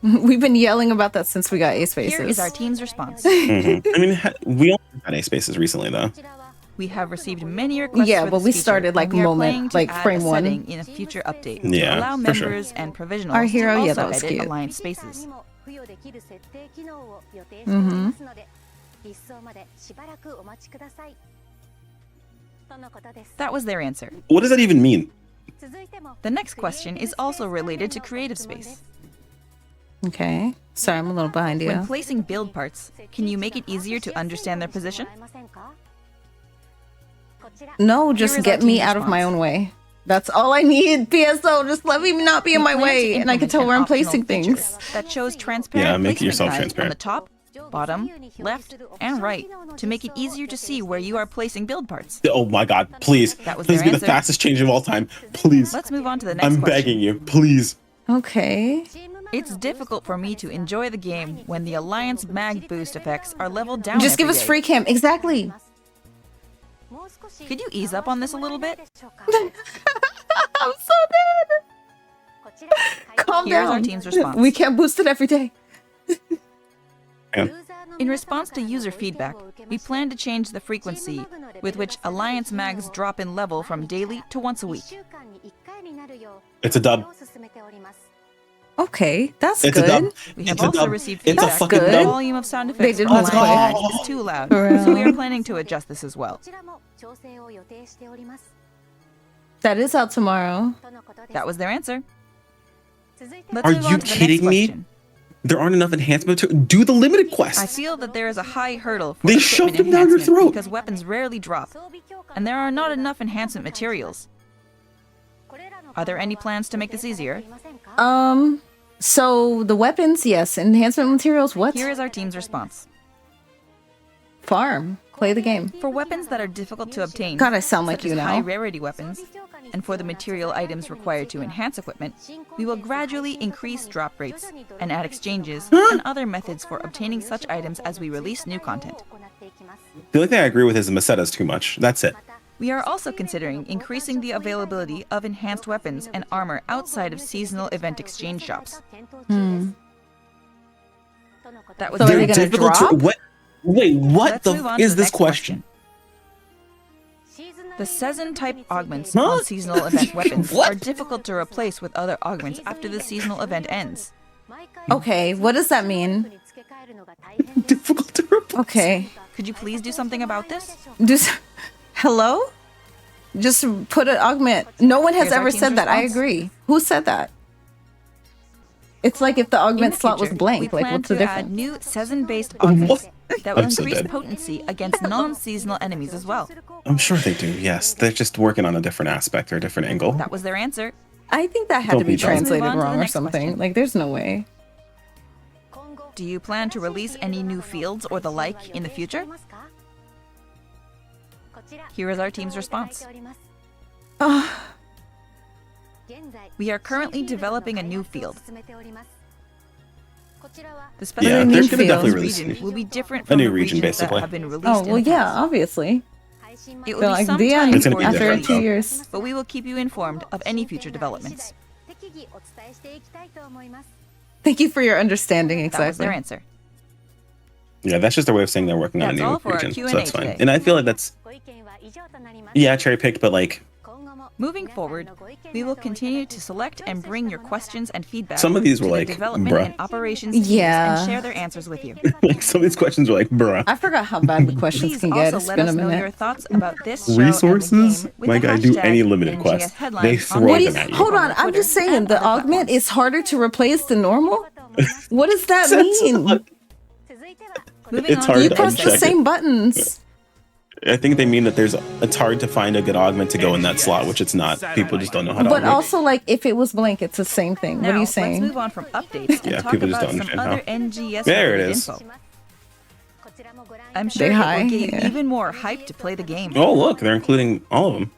B: We've been yelling about that since we got A spaces.
C: Here is our team's response.
A: Mhm. I mean, we only had A spaces recently, though.
C: We have received many requests
B: Yeah,
C: for
B: well,
C: this
B: we
C: feature,
B: started, like,
C: and we are
B: moment,
C: planning to
B: like,
C: add
B: frame
C: a
B: one.
C: setting in a future update
A: Yeah,
C: to allow
A: for sure.
C: members and provisionals
B: Our hero,
C: to also
B: yeah, that was
C: edit
B: cute.
C: Alliance spaces. That was their answer.
A: What does that even mean?
C: The next question is also related to creative space.
B: Okay. Sorry, I'm a little behind you.
C: When placing build parts, can you make it easier to understand their position?
B: No, just
C: Here is our
B: get me
C: team's
B: out of my
C: response.
B: own way. That's all I need, PSO. Just let me not be in my
C: We plan to
B: way, and I can
C: implement
B: tell
C: an
B: where I'm
C: optional
B: placing
C: feature
B: things.
C: that shows transparent
A: Yeah, make
C: placement
A: yourself
C: guides
A: transparent.
C: on the top, bottom, left, and right to make it easier to see where you are placing build parts.
A: Oh my god, please.
C: That was
A: Please
C: their
A: be the
C: answer.
A: fastest change of all time. Please.
C: Let's move on to the next
A: I'm
C: question.
A: begging you. Please.
B: Okay.
C: It's difficult for me to enjoy the game when the Alliance mag boost effects are leveled down.
B: Just give
C: every
B: us
C: day.
B: free cam. Exactly.
C: Could you ease up on this a little bit?
B: I'm so dead. Calm
C: Here's our
B: down.
C: team's response.
B: We can't boost it every day.
C: In response to user feedback, we plan to change the frequency with which Alliance mags drop in level from daily to once a week.
A: It's a dub.
B: Okay, that's
A: It's a
B: good.
A: dub.
C: We have
A: It's a
C: also
A: dub.
C: recieved
A: It's a
C: feedback
A: fucking
C: that the
B: good.
A: dub.
C: volume of sound
B: They
C: effects
B: did
C: from
B: not
C: Alliance
A: play.
C: mag is too loud,
B: Around.
C: so we are planning to adjust this as well.
B: That is out tomorrow.
C: That was their answer. Let's
A: Are
C: move
A: you
C: on to the next
A: kidding me?
C: question.
A: There aren't enough enhancement to do the limited
C: I
A: quests.
C: feel that there is a high hurdle for
A: They
C: equipment
A: shoved them down your
C: enhancement
A: throat.
C: because weapons rarely drop, and there are not enough enhancement materials. Are there any plans to make this easier?
B: So the weapons, yes. Enhancement materials, what?
C: Here is our team's response.
B: Farm. Play the game.
C: For weapons that are difficult to obtain,
B: God, I sound like
C: such
B: you
C: as
B: now.
C: high rarity weapons, and for the material items required to enhance equipment, we will gradually increase drop rates and add exchanges and other methods for obtaining such items as we release new content.
A: The only thing I agree with is the Meseta's too much. That's it.
C: We are also considering increasing the availability of enhanced weapons and armor outside of seasonal event exchange shops. That was
B: So are
C: their
B: they
C: answer.
B: gonna drop?
A: What? Wait, what
C: Let's
A: the
C: move on
A: f
C: to
A: is
C: the
A: this
C: next
A: question?
C: The season type augments on seasonal event weapons are difficult to replace with other augments after the seasonal event ends.
B: Okay, what does that mean?
A: Difficult to replace.
B: Okay.
C: Could you please do something about this?
B: Hello? Just put an augment. No one has
C: Here's our
B: ever
C: team's
B: said that. I
C: response.
B: agree. Who said that? It's like if the
C: In
B: augment
C: the
B: slot was
C: future,
B: blank.
C: we
B: Like,
C: plan
B: what's the
C: to add
B: difference?
C: new season-based augments that will
A: I'm so
C: increase
A: dead.
C: potency against non-seasonal enemies as well.
A: I'm sure they do. Yes, they're just working on a different aspect or a different angle.
C: That was their answer.
B: I think that had
A: Don't
B: to be
A: be dumb.
B: translated
C: Let's move on to the
B: wrong or
C: next
B: something.
C: question.
B: Like, there's no way.
C: Do you plan to release any new fields or the like in the future? Here is our team's response. We are currently developing a new field. The
A: Yeah,
C: specific
B: they're
A: gonna
B: field.
A: definitely release
C: region will be different
A: a
C: from
A: new
C: the
A: region,
C: regions that
A: basically.
C: have been released
B: Oh,
C: in
B: well,
C: the
B: yeah,
C: past.
B: obviously.
C: It will
B: They're
C: be
B: like
C: some
B: the
C: time
B: end
A: It's gonna
C: before
A: be
C: it's
B: after
A: different,
B: 2
C: released,
B: years.
C: but we will keep you informed of any future developments.
B: Thank you for your understanding.
C: That was
B: Exactly.
C: their answer.
A: Yeah, that's just their way of saying they're working on a
C: That's
A: new
C: all for our
A: region,
C: Q&A
A: so that's fine.
C: today.
A: And I feel like that's cherry picked, but like
C: Moving forward, we will continue to select and bring your questions and feedback
A: Some of these were
C: to the
A: like,
C: development
A: bruh.
C: and operations teams
B: Yeah.
C: and share their answers with you.
A: like some of these questions were like, bruh.
B: I forgot how bad the questions
C: Please
B: can get.
C: also
B: It's
C: let
B: been
C: us
B: a
C: know your
B: minute.
C: thoughts about this show
A: Resources?
C: and the game with
A: My
C: the
A: guy, do
C: hashtag
A: any limited
C: NGS
A: quest.
C: Headline
A: They
C: on
A: throw
B: What do
A: them
B: you,
A: at you.
B: hold on, I'm just saying the augment is harder to replace than normal. What does that mean?
C: Moving
A: It's
C: on
A: hard
C: to
B: You
A: to
B: press the
A: uncheck it.
B: same buttons.
A: I think they mean that it's hard to find a good augment to go in that slot, which it's not. People just don't know how to
B: But
A: augment.
B: also, like, if it was blank, it's the same thing. What are
C: Now,
B: you
C: let's
B: saying?
C: move on from updates and
A: Yeah,
C: talk
A: people just
C: about
A: don't
C: some
A: understand
C: other
A: how.
C: NGS
A: There it
C: related
A: is.
C: info. I'm sure
B: Say
C: it
B: hi,
C: will get you
B: yeah.
C: even more hyped to play the game.
A: Oh, look, they're including all of them.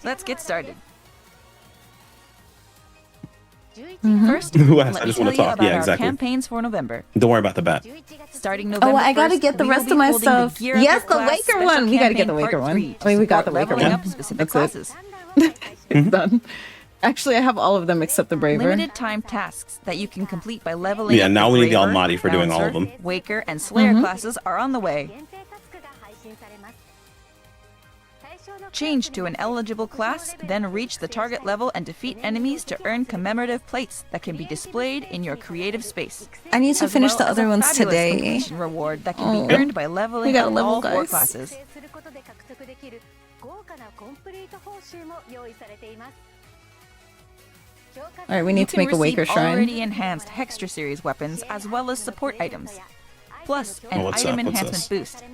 C: Let's get started.
B: Mm-hmm.
C: First,
A: Who asked?
C: let
A: I
C: me
A: just
C: tell
A: want
C: you
A: to talk.
C: about
A: Yeah,
C: our
A: exactly.
C: campaigns for November.
A: Don't worry about the bat.
C: Starting November
B: Oh, I gotta
C: 1st,
B: get the
C: we
B: rest
C: will be
B: of my
C: holding the
B: stuff.
C: Gear Up
B: Yes,
C: Your
B: the
C: Class
B: Waker
C: Special
B: one. We gotta get the
C: Campaign
B: Waker
C: Part
B: one.
C: 3
B: I mean, we got
C: support
B: the Waker
C: leveling
B: one.
C: up specific
B: That's it.
C: classes.
B: It's done. Actually, I have all of them except the Braver.
C: Limited time tasks that you can complete by leveling
A: Yeah,
C: up
A: now
C: the
A: we need the
C: Braver,
A: Almighty for doing all of
C: Bouncer,
A: them.
C: Waker, and Slayer classes are on the way. Change to an eligible class, then reach the target level and defeat enemies to earn commemorative plates that can be displayed in your creative space.
B: I need to
C: As
B: finish
C: well
B: the
C: as
B: other
C: a
B: ones
C: fabulous
B: today.
C: completion reward that can
B: Oh.
C: be earned by leveling
B: We gotta
C: up
B: level,
C: all 4
B: guys.
C: classes.
B: All right, we
C: You
B: need to
C: can
B: make a Waker
C: receive
B: shrine.
C: already enhanced Hextra series weapons as well as support items, plus an
A: what's
C: item
A: up? What's
C: enhancement boost,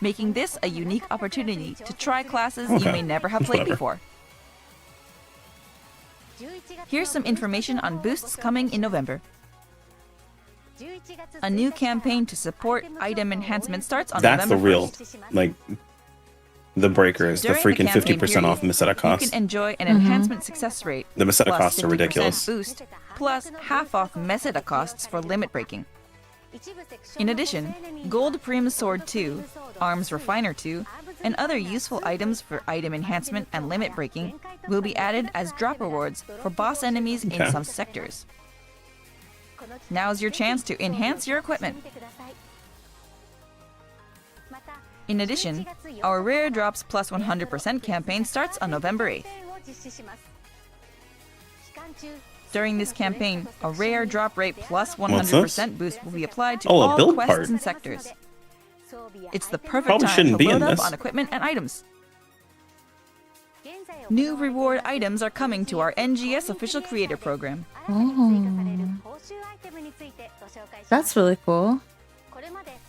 C: making this a unique opportunity to try classes you
A: Okay.
C: may never have played
A: Whatever.
C: before. Here's some information on boosts coming in November. A new campaign to support item enhancement starts on
A: That's the
C: November
A: real,
C: 1st.
A: like, the breaker is the
C: During
A: freaking
C: campaign
A: 50% off
C: period,
A: Meseta
C: You
A: cost.
C: can enjoy an enhancement success rate,
A: The Meseta
C: plus
A: costs are
C: 50%
A: ridiculous.
C: boost, plus half off Meseta costs for limit breaking. In addition, Gold Prim Sword 2, Arms Refiner 2, and other useful items for item enhancement and limit breaking will be added as drop rewards for boss enemies in
A: Okay.
C: some sectors. Now's your chance to enhance your equipment. In addition, our Rare Drops Plus 100% campaign starts on November 8th. During this campaign, a rare drop rate plus 100% boost will be applied to
A: Oh, a
C: all
A: build
C: quests
A: part.
C: and sectors. It's the perfect
A: Probably
C: time
A: shouldn't
C: to
A: be in
C: load up
A: this.
C: on equipment and items. New reward items are coming to our NGS official creator program.
B: That's really cool.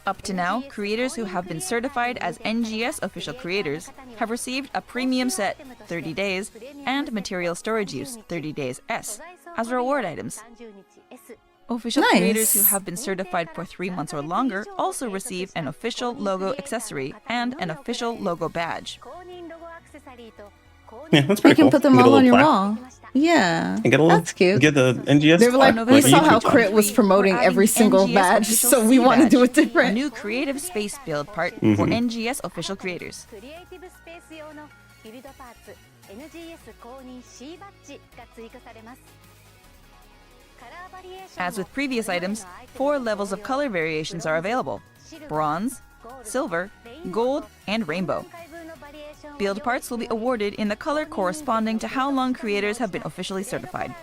C: Up to now, creators who have been certified as NGS official creators have received a premium set 30 days and material storage use 30 days S as reward items. Official
B: Nice.
C: creators who have been certified for 3 months or longer also receive an official logo accessory and an official logo badge.
A: Yeah, that's
B: You
A: pretty
B: can
A: cool.
B: put them
A: Get a
B: all
A: little
B: on your
A: plaque.
B: wall. Yeah,
A: And get a little,
B: that's cute.
A: Get the NGS.
B: They were like,
A: plaque,
B: we
A: a
B: saw how
A: YouTube
B: Crit was promoting
C: We're adding
B: every
C: the
B: single
C: NGS
B: badge,
C: official
B: so we
C: C
B: want to do it
C: badge, a
B: different.
C: new creative space build part
A: Mm-hmm.
C: for NGS official creators. As with previous items, 4 levels of color variations are available: bronze, silver, gold, and rainbow. Build parts will be awarded in the color corresponding to how long creators have been officially certified.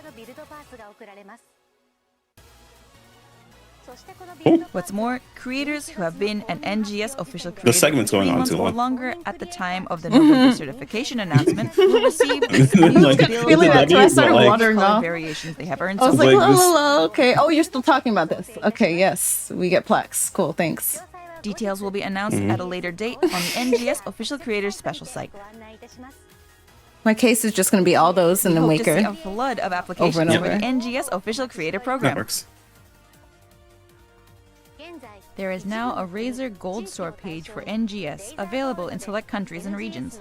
C: What's more, creators who have been an NGS official creator
A: The segment's
C: for 3
A: going on
C: months
A: too
C: or
A: long.
C: longer at the time of the November certification announcement will receive these
A: Like,
C: build
B: feeling that too. I started
A: like-
B: wandering
C: color
B: off.
C: variations they have earned
B: I was
C: so
B: like,
A: Like
B: la,
A: this-
B: la, la, okay. Oh, you're still talking about this. Okay, yes. We get plaques. Cool, thanks.
C: Details will be announced at a later date on the NGS official creators special site.
B: My case is just going to be all those and then
C: Hope to see
B: Waker.
C: a flood of applications
B: and
C: for
B: over.
C: the NGS official creator
A: That
C: program.
A: works.
C: There is now a Razer Gold Store page for NGS available in select countries and regions.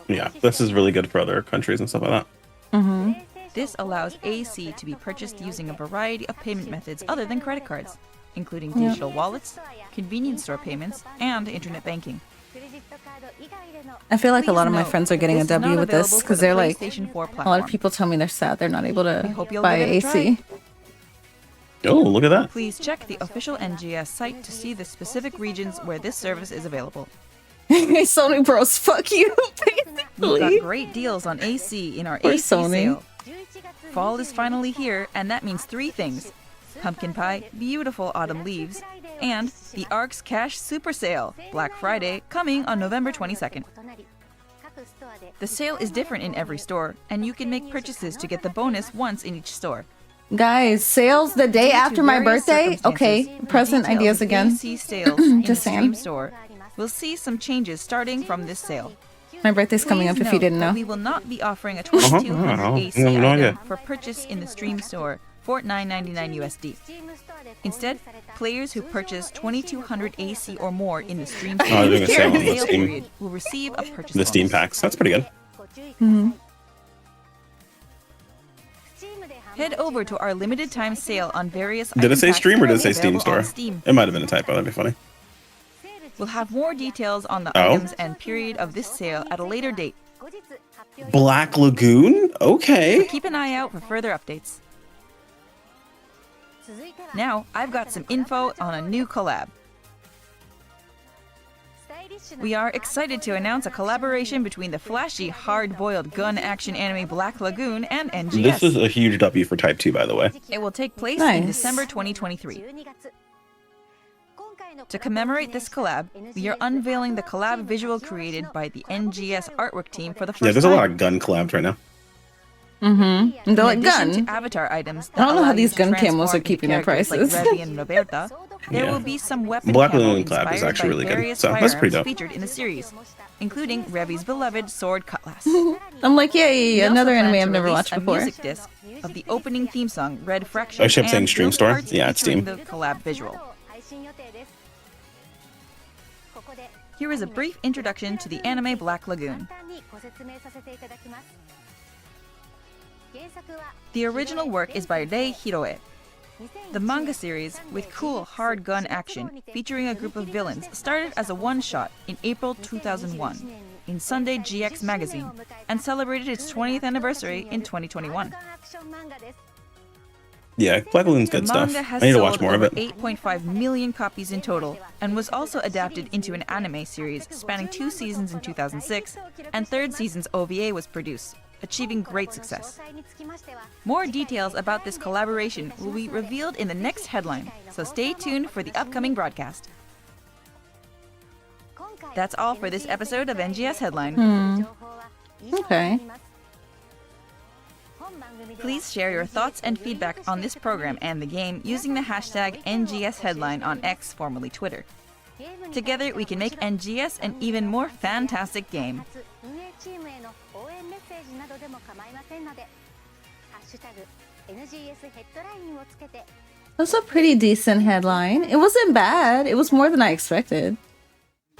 A: Yeah, this is really good for other countries and stuff like that.
C: This allows AC to be purchased using a variety of payment methods other than credit cards, including digital wallets, convenience store payments, and internet banking.
B: I feel like a lot of my
C: Please
B: friends are
C: note
B: getting a
C: that this is
B: W
C: not
B: with this
C: available for
B: because
C: the
B: they're like,
C: PlayStation 4
B: a lot
C: platform.
B: of people tell me they're sad they're not able
C: We hope
B: to
C: you'll
B: buy
C: give it a
B: AC.
A: Oh, look at that.
C: Please check the official NGS site to see the specific regions where this service is available.
B: Sony bros, fuck you,
C: We've got
B: basically.
C: great deals on AC in our
B: Or
C: AC
B: Sony.
C: sale. Fall is finally here, and that means 3 things: pumpkin pie, beautiful autumn leaves, and the ARC's Cash Super Sale, Black Friday, coming on November 22nd. The sale is different in every store, and you can make purchases to get the bonus once in each store.
B: Guys, sales the day
C: Due to
B: after my
C: various
B: birthday? Okay,
C: circumstances,
B: present
C: details
B: ideas
C: of
B: again.
C: AC sales in the
B: Just saying.
C: Steam store. We'll see some changes starting from this sale.
B: My birthday's coming up
C: Please
B: if you
C: note
B: didn't
C: that
B: know.
C: We will not be offering a 2200 AC
A: No
C: item
A: idea.
C: for purchase in the Stream store for $9.99 USD. Instead, players who purchase 2200 AC or more in the Stream store
A: they're doing a sale
C: during
A: on
C: the
A: the
C: sale
A: Steam.
C: period will receive a purchase
A: The Steam
C: bonus.
A: packs. That's pretty good.
C: Head over to our limited time sale on various
A: Did it
C: item
A: say
C: packs
A: stream or did it
C: currently
A: say Steam
C: available
A: store?
C: on Steam.
A: It might have been a typo. That'd be funny.
C: We'll have more details on the
A: Oh.
C: items and period of this sale at a later date.
A: Black Lagoon? Okay.
C: Keep an eye out for further updates. Now, I've got some info on a new collab. We are excited to announce a collaboration between the flashy, hard-boiled gun action anime Black Lagoon and NGS.
A: This is a huge W for Type 2, by the way.
C: It will take place
B: Nice.
C: in December 2023. To commemorate this collab, we are unveiling the collab visual created by the NGS artwork team for the first
A: Yeah, there's
C: time.
A: a lot of gun collabs right now.
B: And they're
C: In
B: like,
C: addition
B: gun.
C: to avatar items
B: I don't know
C: that
B: how
C: allow
B: these
C: you to
B: gun camos
C: transform
B: are
C: into
B: keeping their
C: characters
B: prices.
C: Like Revy and Roberta, there
A: Yeah.
C: will be some weapon
A: Black
C: camo
A: Lagoon collab is
C: inspired
A: actually
C: by
A: really good.
C: various
A: So, that's pretty
C: firearms
A: dope.
C: featured in the series, including Revy's beloved sword cutlass.
B: I'm like, yay,
C: We also
B: another
C: plan
B: anime
C: to
B: I've never
C: release
B: watched
C: a
B: before.
C: music disc of the opening theme song, Red Fraction.
A: I kept saying
C: and
A: Stream
C: build
A: Store.
C: parts
A: Yeah, it's
C: featuring
A: Steam.
C: the collab visual. Here is a brief introduction to the anime Black Lagoon. The original work is by 𝓩𝓪𝓬𝐻. The manga series, with cool hard gun action featuring a group of villains, started as a one-shot in April 2001 in Sunday GX magazine and celebrated its 20th anniversary in 2021.
A: Yeah, Black Lagoon's
C: The
A: good stuff.
C: manga
A: I
C: has
A: need to
C: sold
A: watch more of
C: over
A: it.
C: 8.5 million copies in total and was also adapted into an anime series spanning 2 seasons in 2006, and 3rd season's OVA was produced, achieving great success. More details about this collaboration will be revealed in the next headline, so stay tuned for the upcoming broadcast. That's all for this episode of NGS Headline.
B: Okay.
C: Please share your thoughts and feedback on this program and the game using the hashtag NGS Headline on X, formerly Twitter. Together, we can make NGS an even more fantastic game.
B: That's a pretty decent headline. It wasn't bad. It was more than I expected.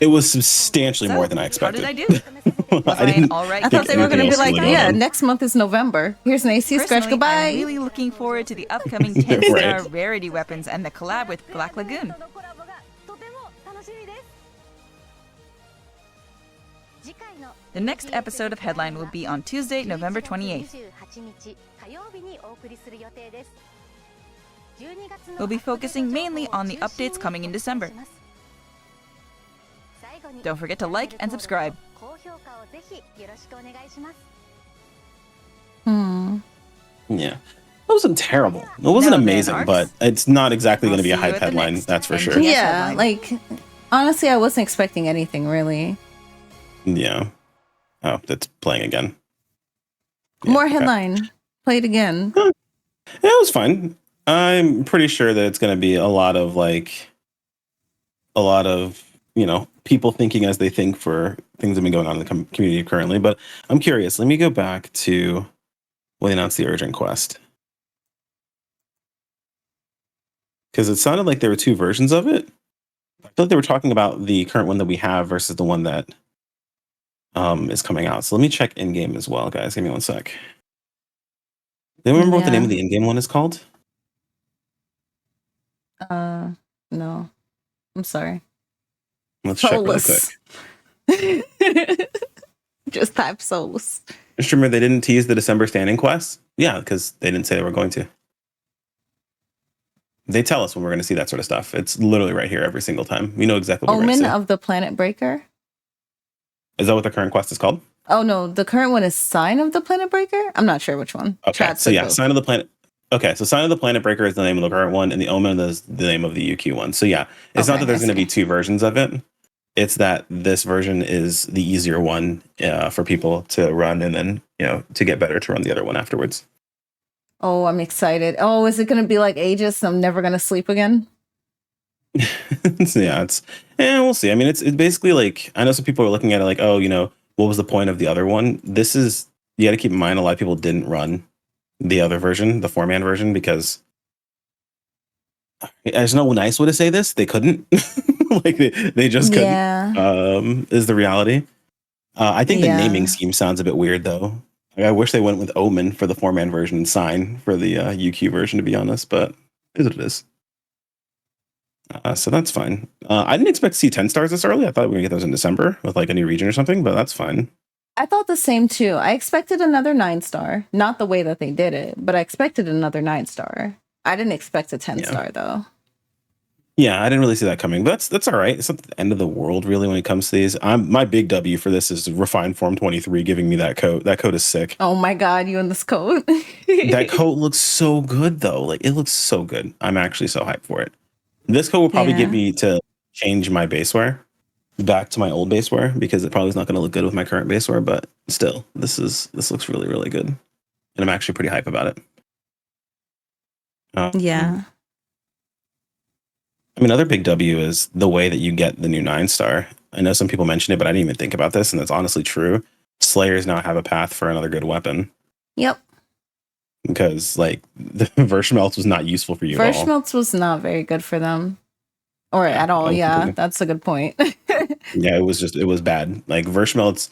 A: It was substantially
C: So,
A: more than I
C: How
A: expected.
C: did I do? Was I an alright
B: I thought they were going to be
A: else
B: like,
A: really
B: yeah,
A: well done.
B: next month is November. Here's an AC scratch.
C: Personally,
B: Goodbye.
C: I'm really looking forward to the upcoming 10-star
A: Right.
C: rarity weapons and the collab with Black Lagoon. The next episode of Headline will be on Tuesday, November 28th. We'll be focusing mainly on the updates coming in December. Don't forget to like and subscribe.
A: Yeah. It wasn't terrible. It wasn't
C: Now then,
A: amazing,
C: Arx.
A: but it's not exactly
C: We'll
A: going to be a
C: see you
A: hype
C: at the
A: headline,
C: next
A: that's for sure.
C: NGS
B: Yeah,
C: headline.
B: like honestly, I wasn't expecting anything really.
A: Yeah. Oh, that's playing again. Yeah,
B: More
A: okay.
B: headline. Play it again.
A: Yeah, it was fun. I'm pretty sure that it's going to be a lot of people thinking as they think for things that have been going on in the community currently. But I'm curious. Let me go back to when they announced the urgent quest. Because it sounded like there were two versions of it. I feel like they were talking about the current one that we have versus the one that is coming out. So let me check in-game as well, guys. Give me one sec. Do you remember what the name of the in-game one is called?
B: No. I'm sorry.
A: Let's check really quick.
B: Just type Solus.
A: Streamer, they didn't tease the December standing quest? Yeah, because they didn't say they were going to. They tell us when we're going to see that sort of stuff. It's literally right here every single time. We know exactly what we're going to
B: Omen
A: see.
B: of the Planet Breaker?
A: Is that what the current quest is called?
B: Oh no, the current one is Sign of the Planet Breaker? I'm not sure which one.
A: Okay,
B: Chat
A: so
B: said
A: yeah,
B: both.
A: Sign of the Planet. Okay, so Sign of the Planet Breaker is the name of the current one, and the Omen is the name of the UQ one. So yeah, it's not
B: Okay,
A: that there's
B: I
A: going to be
B: see.
A: two versions of it. It's that this version is the easier one for people to run, and then to get better to run the other one afterwards.
B: Oh, I'm excited. Oh, is it going to be like Aegis? I'm never going to sleep again?
A: So yeah, we'll see. I mean, it's basically like, I know some people are looking at it like, oh, what was the point of the other one? This is, you got to keep in mind, a lot of people didn't run the other version, the 4-man version, because there's no nice way to say this. They couldn't. Like they just couldn't.
B: Yeah.
A: Is the reality. I think the
B: Yeah.
A: naming scheme sounds a bit weird though. Like, I wish they went with Omen for the 4-man version and Sign for the UQ version, to be honest, but it is what it is. So that's fine. I didn't expect to see 10 stars this early. I thought we were going to get those in December with like a new region or something, but that's fine.
B: I thought the same too. I expected another 9-star. Not the way that they did it, but I expected another 9-star. I didn't expect a 10-star though.
A: Yeah, I didn't really see that coming, but that's all right. It's not the end of the world really when it comes to these. My big W for this is Refined Form 23 giving me that coat. That coat is sick.
B: Oh my god, you in this coat.
A: That coat looks so good though. Like, it looks so good. I'm actually so hyped for it. This coat will probably get me to change my base wear back to my old base wear, because it probably is not going to look good with my current base wear, but still, this looks really, really good. And I'm actually pretty hype about it.
B: Yeah.
A: I mean, another big W is the way that you get the new 9-star. I know some people mention it, but I didn't even think about this, and that's honestly true. Slayers now have a path for another good weapon.
B: Yep.
A: Because, like, the 𝓲melts was not useful for you at all.
B: 𝓲melts was not very good for them. Or at all, yeah. That's a good point.
A: Yeah, it was bad. Like, 𝓲melts,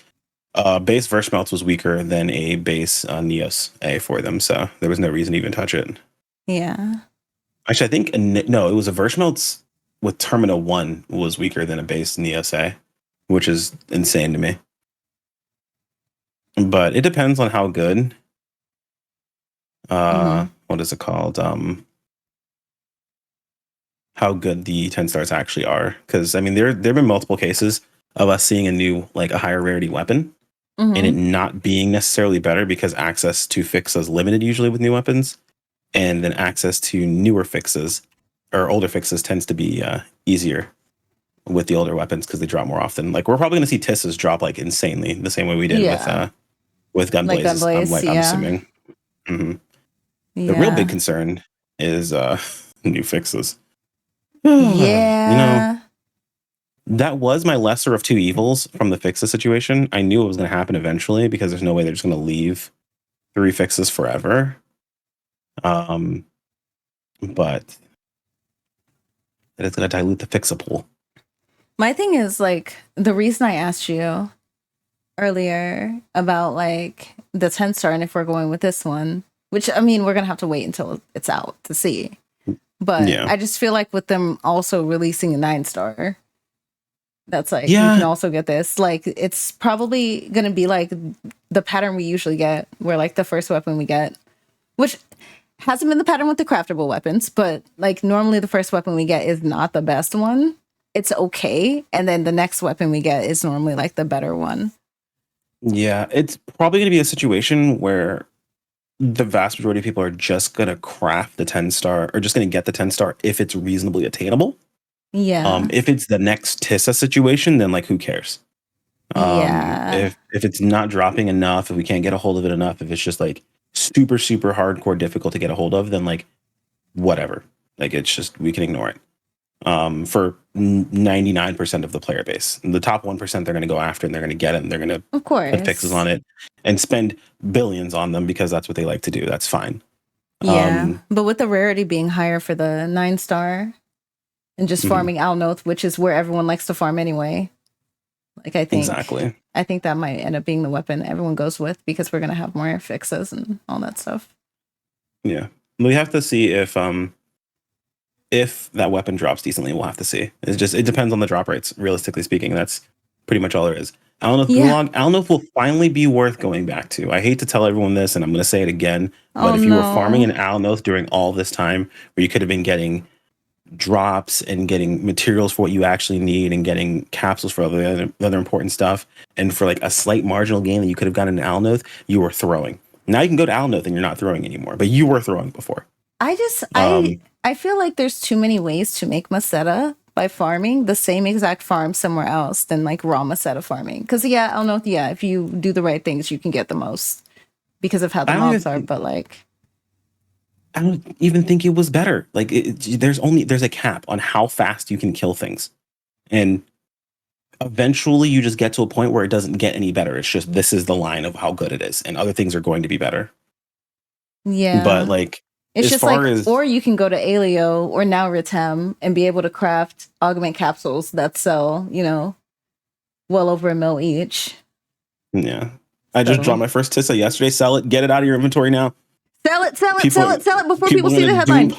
A: base 𝓲melts was weaker than a base Neos A for them, so there was no reason to even touch it.
B: Yeah.
A: Actually, I think, no, it was a 𝓲melts with Terminal 1 was weaker than a base Neos A, which is insane to me. But it depends on how good. What is it called? How good the 10 stars actually are. Because, I mean, there have been multiple cases of us seeing a higher rarity weapon and it not being necessarily better because access to fixes limited usually with new weapons. And then access to newer fixes or older fixes tends to be easier with the older weapons because they drop more often. Like, we're probably going to see Tissa's drop like insanely the same way we did with Gunblaze.
B: Like Gunblaze,
A: I'm assuming. Mm-hmm. The real big concern is new fixes.
B: Yeah.
A: That was my lesser of two evils from the fixes situation. I knew it was going to happen eventually because there's no way they're just going to leave 3 fixes forever. But it's going to dilute the fixable.
B: My thing is, like, the reason I asked you earlier about like the 10-star and if we're going with this one, which, I mean, we're going to have to wait until it's out to see. But I just feel like with them also releasing a 9-star, that's like, you can also get this. Like, it's probably going to be like the pattern we usually get, where like the first weapon we get, which hasn't been the pattern with the craftable weapons, but like normally the first weapon we get is not the best one. it's okay, and then the next weapon we get is normally like the better one.
A: Yeah, it's probably going to be a situation where the vast majority of people are just going to craft the 10-star or just going to get the 10-star if it's reasonably attainable.
B: Yeah.
A: If it's the next Tissa situation, then like who cares?
B: Yeah.
A: If it's not dropping enough, if we can't get a hold of it enough, if it's just like super hardcore difficult to get a hold of, then like whatever. Like it's just we can ignore it. For 99% of the player base, the top 1% they're going to go after and they're going to get it and they're going to
B: Of course
A: put fixes on it and spend billions on them because that's what they like to do. That's fine.
B: Yeah, but with the rarity being higher for the 9-star and just farming Alnoth, which is where everyone likes to farm anyway. Like I think that might end up being the weapon everyone goes with because we're gonna have more fixes and all that stuff.
A: Yeah, we have to see if that weapon drops decently. We'll have to see. It depends on the drop rates. Realistically speaking, that's pretty much all there is. Alnoth will finally be worth going back to. I hate to tell everyone this, and I'm going to say it again, but if you were farming an Alnoth during all this time, where you could have been getting drops and getting materials for what you actually need and getting capsules for other important stuff, and for like a slight marginal gain that you could have gotten in Alnoth, you were throwing. Now you can go to Alnoth and you're not throwing anymore, but you were throwing before.
B: I feel like there's too many ways to make Maceta by farming the same exact farm somewhere else than like raw Maceta farming. Because if you do the right things, you can get the most because of how the mobs are. But like,
A: I don't even think it was better. Like there's a cap on how fast you can kill things, and eventually you just get to a point where it doesn't get any better. It's just this is the line of how good it is, and other things are going to be better.
B: Yeah,
A: but like.
B: It's just like, or you can go to 𝐒𝐤𝐿 or now 𝓕𝓚 and be able to craft augment capsules that sell, well over $1 million each.
A: Yeah. I just dropped my first Tissa yesterday. Sell it. Get it out of your inventory now.
B: Sell it before people see the headline.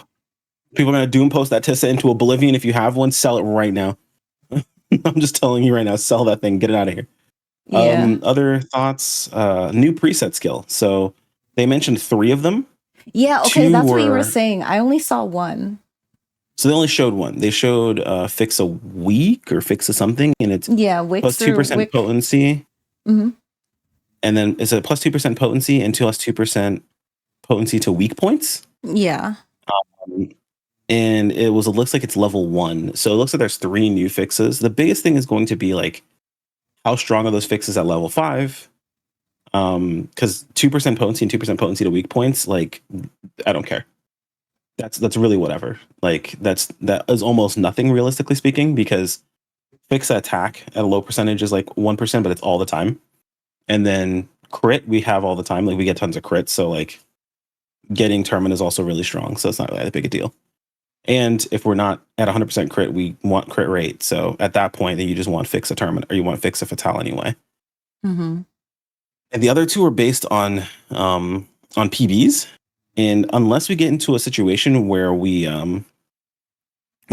A: People are going to doom post that Tissa into oblivion. If you have one, sell it right now. I'm just telling you right now, sell that thing. Get it out of here.
B: Yeah.
A: Other thoughts? New preset skill. So they mentioned 3 of them.
B: Yeah, okay, that's what you were saying. I only saw one.
A: So they only showed one. They showed fix a week or fix a something, and it's plus 2% potency.
B: Mm-hmm.
A: And then it's a plus 2% potency and plus 2% potency to weak points.
B: Yeah.
A: And it looks like it's level 1. So it looks like there's 3 new fixes. The biggest thing is going to be like, how strong are those fixes at level 5? Because 2% potency and 2% potency to weak points, like I don't care. That's really whatever. Like that is almost nothing realistically speaking, because fix attack at a low percentage is like 1%, but it's all the time. And then crit we have all the time. Like we get tons of crits, so like getting Termin is also really strong, so it's not really that big a deal. And if we're not at 100% crit, we want crit rate. So at that point, then you just want fix a Termin, or you want fix a Fatale anyway.
B: Mm-hmm.
A: And the other 2 are based on PBs. And unless we get into a situation where we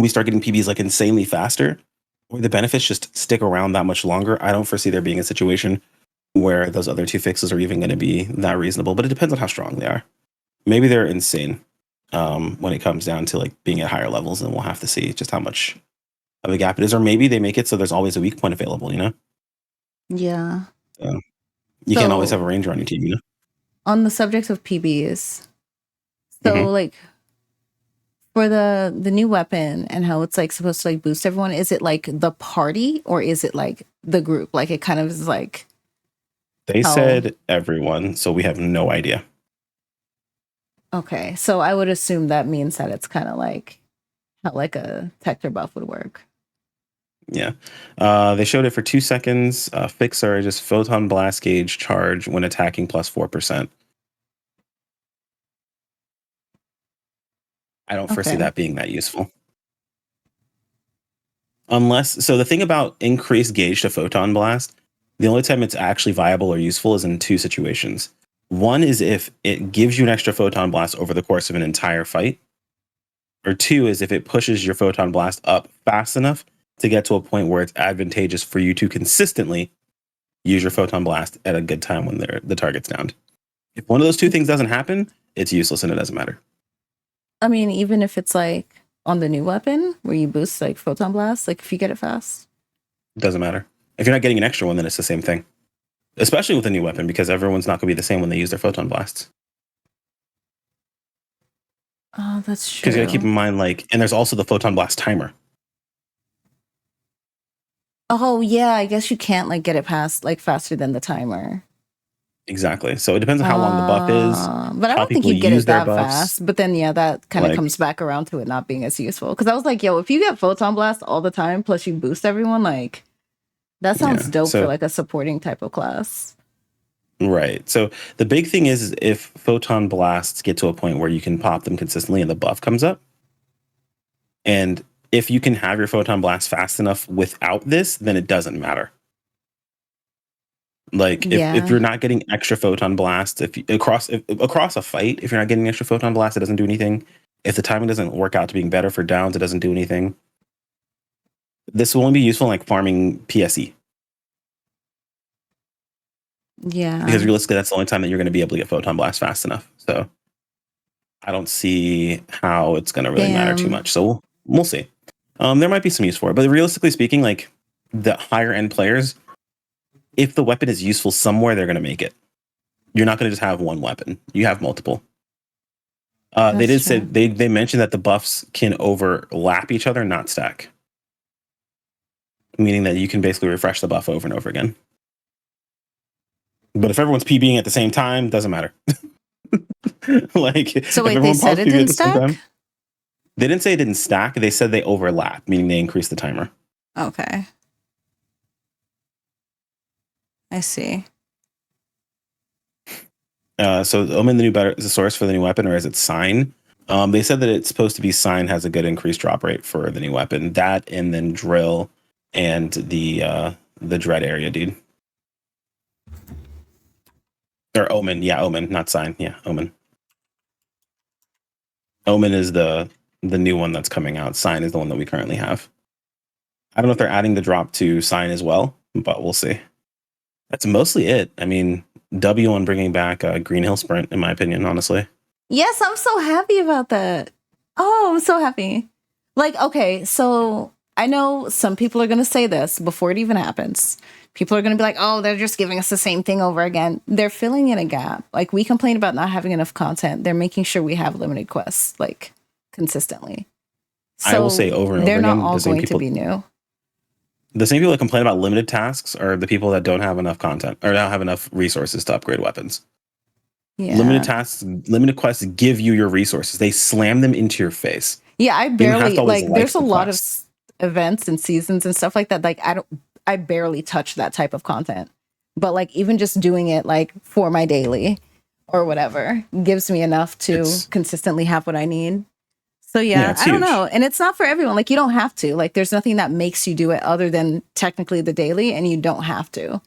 A: start getting PBs like insanely faster, or the benefits just stick around that much longer, I don't foresee there being a situation where those other 2 fixes are even going to be that reasonable. But it depends on how strong they are. Maybe they're insane when it comes down to like being at higher levels, and we'll have to see just how much of a gap it is. Or maybe they make it so there's always a weak point available,
B: Yeah.
A: You can't always have a ranger on your team,
B: On the subject of PBs, so like for the new weapon and how it's like supposed to like boost everyone, is it like the party or is it like the group? Like it kind of is like
A: they said everyone, so we have no idea.
B: Okay, so I would assume that means that it's kind of like how like a Tector buff would work.
A: Yeah. They showed it for 2 seconds. Fixer, just photon blast gauge charge when attacking plus 4%. I don't foresee that being that useful. So the thing about increased gauge to photon blast, the only time it's actually viable or useful is in 2 situations. One is if it gives you an extra photon blast over the course of an entire fight. Or 2 is if it pushes your photon blast up fast enough to get to a point where it's advantageous for you to consistently use your photon blast at a good time when the target's downed. If one of those 2 things doesn't happen, it's useless and it doesn't matter.
B: I mean, even if it's like on the new weapon where you boost like photon blast, like if you get it fast?
A: Doesn't matter. If you're not getting an extra one, then it's the same thing. Especially with a new weapon, because everyone's not going to be the same when they use their photon blasts.
B: Oh, that's true.
A: Because you got to keep in mind, like, and there's also the photon blast timer.
B: Oh yeah, I guess you can't like get it past like faster than the timer.
A: Exactly. So it depends on how long the buff is.
B: But I
A: how
B: don't think
A: people
B: you get
A: use
B: it
A: their
B: that
A: buffs.
B: fast. But then yeah, that kind of
A: Like-
B: comes back around to it not being as useful. Because I was like, yo, if you get photon blast all the time, plus you boost everyone, like that sounds
A: Yeah,
B: dope
A: so-
B: for like a supporting type of class.
A: Right. So the big thing is if photon blasts get to a point where you can pop them consistently and the buff comes up, and if you can have your photon blast fast enough without this, then it doesn't matter. Like if you're not getting extra photon blast, across a fight, if you're not getting extra photon blast, it doesn't do anything. If the timing doesn't work out to being better for downs, it doesn't do anything. This will only be useful in like farming PSE.
B: Yeah.
A: Because realistically, that's the only time that you're going to be able to get photon blast fast enough. So I don't see how it's going to really matter too
B: Damn.
A: much. So we'll see. There might be some use for it, but realistically speaking, like the higher end players, if the weapon is useful somewhere, they're going to make it. You're not going to just have one weapon. You have multiple. They did
B: That's
A: say
B: true.
A: they mentioned that the buffs can overlap each other, not stack. Meaning that you can basically refresh the buff over and over again. But if everyone's PBing at the same time, doesn't matter. Like,
B: So
A: if
B: wait, they
A: everyone
B: said
A: pops
B: it
A: PB at
B: didn't
A: the same
B: stack?
A: time- They didn't say it didn't stack. They said they overlap, meaning they increase the timer.
B: Okay. I see.
A: So Omen, the new better is the source for the new weapon, or is it Sign? They said that it's supposed to be Sign has a good increased drop rate for the new weapon. That and then Drill and the Dread area, dude. Or Omen, yeah, Omen, not Sign, yeah, Omen. Omen is the new one that's coming out. Sign is the one that we currently have. I don't know if they're adding the drop to Sign as well, but we'll see. That's mostly it. I mean, W on bringing back Green Hill Sprint, in my opinion, honestly.
B: Yes, I'm so happy about that. Oh, I'm so happy. Like, okay, so I know some people are going to say this before it even happens. People are going to be like, oh, they're just giving us the same thing over again. They're filling in a gap. Like, we complain about not having enough content. They're making sure we have limited quests, like, consistently. So
A: I will say over and over
B: they're
A: again,
B: not all
A: the same
B: going
A: people-
B: to be new.
A: The same people that complain about limited tasks are the people that don't have enough content or don't have enough resources to upgrade weapons.
B: Yeah.
A: Limited tasks, limited quests give you your resources. They slam them into your face.
B: Yeah, I
A: don't have
B: barely
A: to always
B: like.
A: like
B: There's a
A: the
B: lot of
A: quest.
B: events and seasons and stuff like that. Like I barely touch that type of content. But like even just doing it like for my daily or whatever gives me enough to
A: It's-
B: consistently have what I need. So
A: Yeah,
B: yeah,
A: it's
B: I don't
A: huge.
B: know, and it's not for everyone. Like you don't have to. Like there's nothing that makes you do it other than technically the daily, and you don't have to.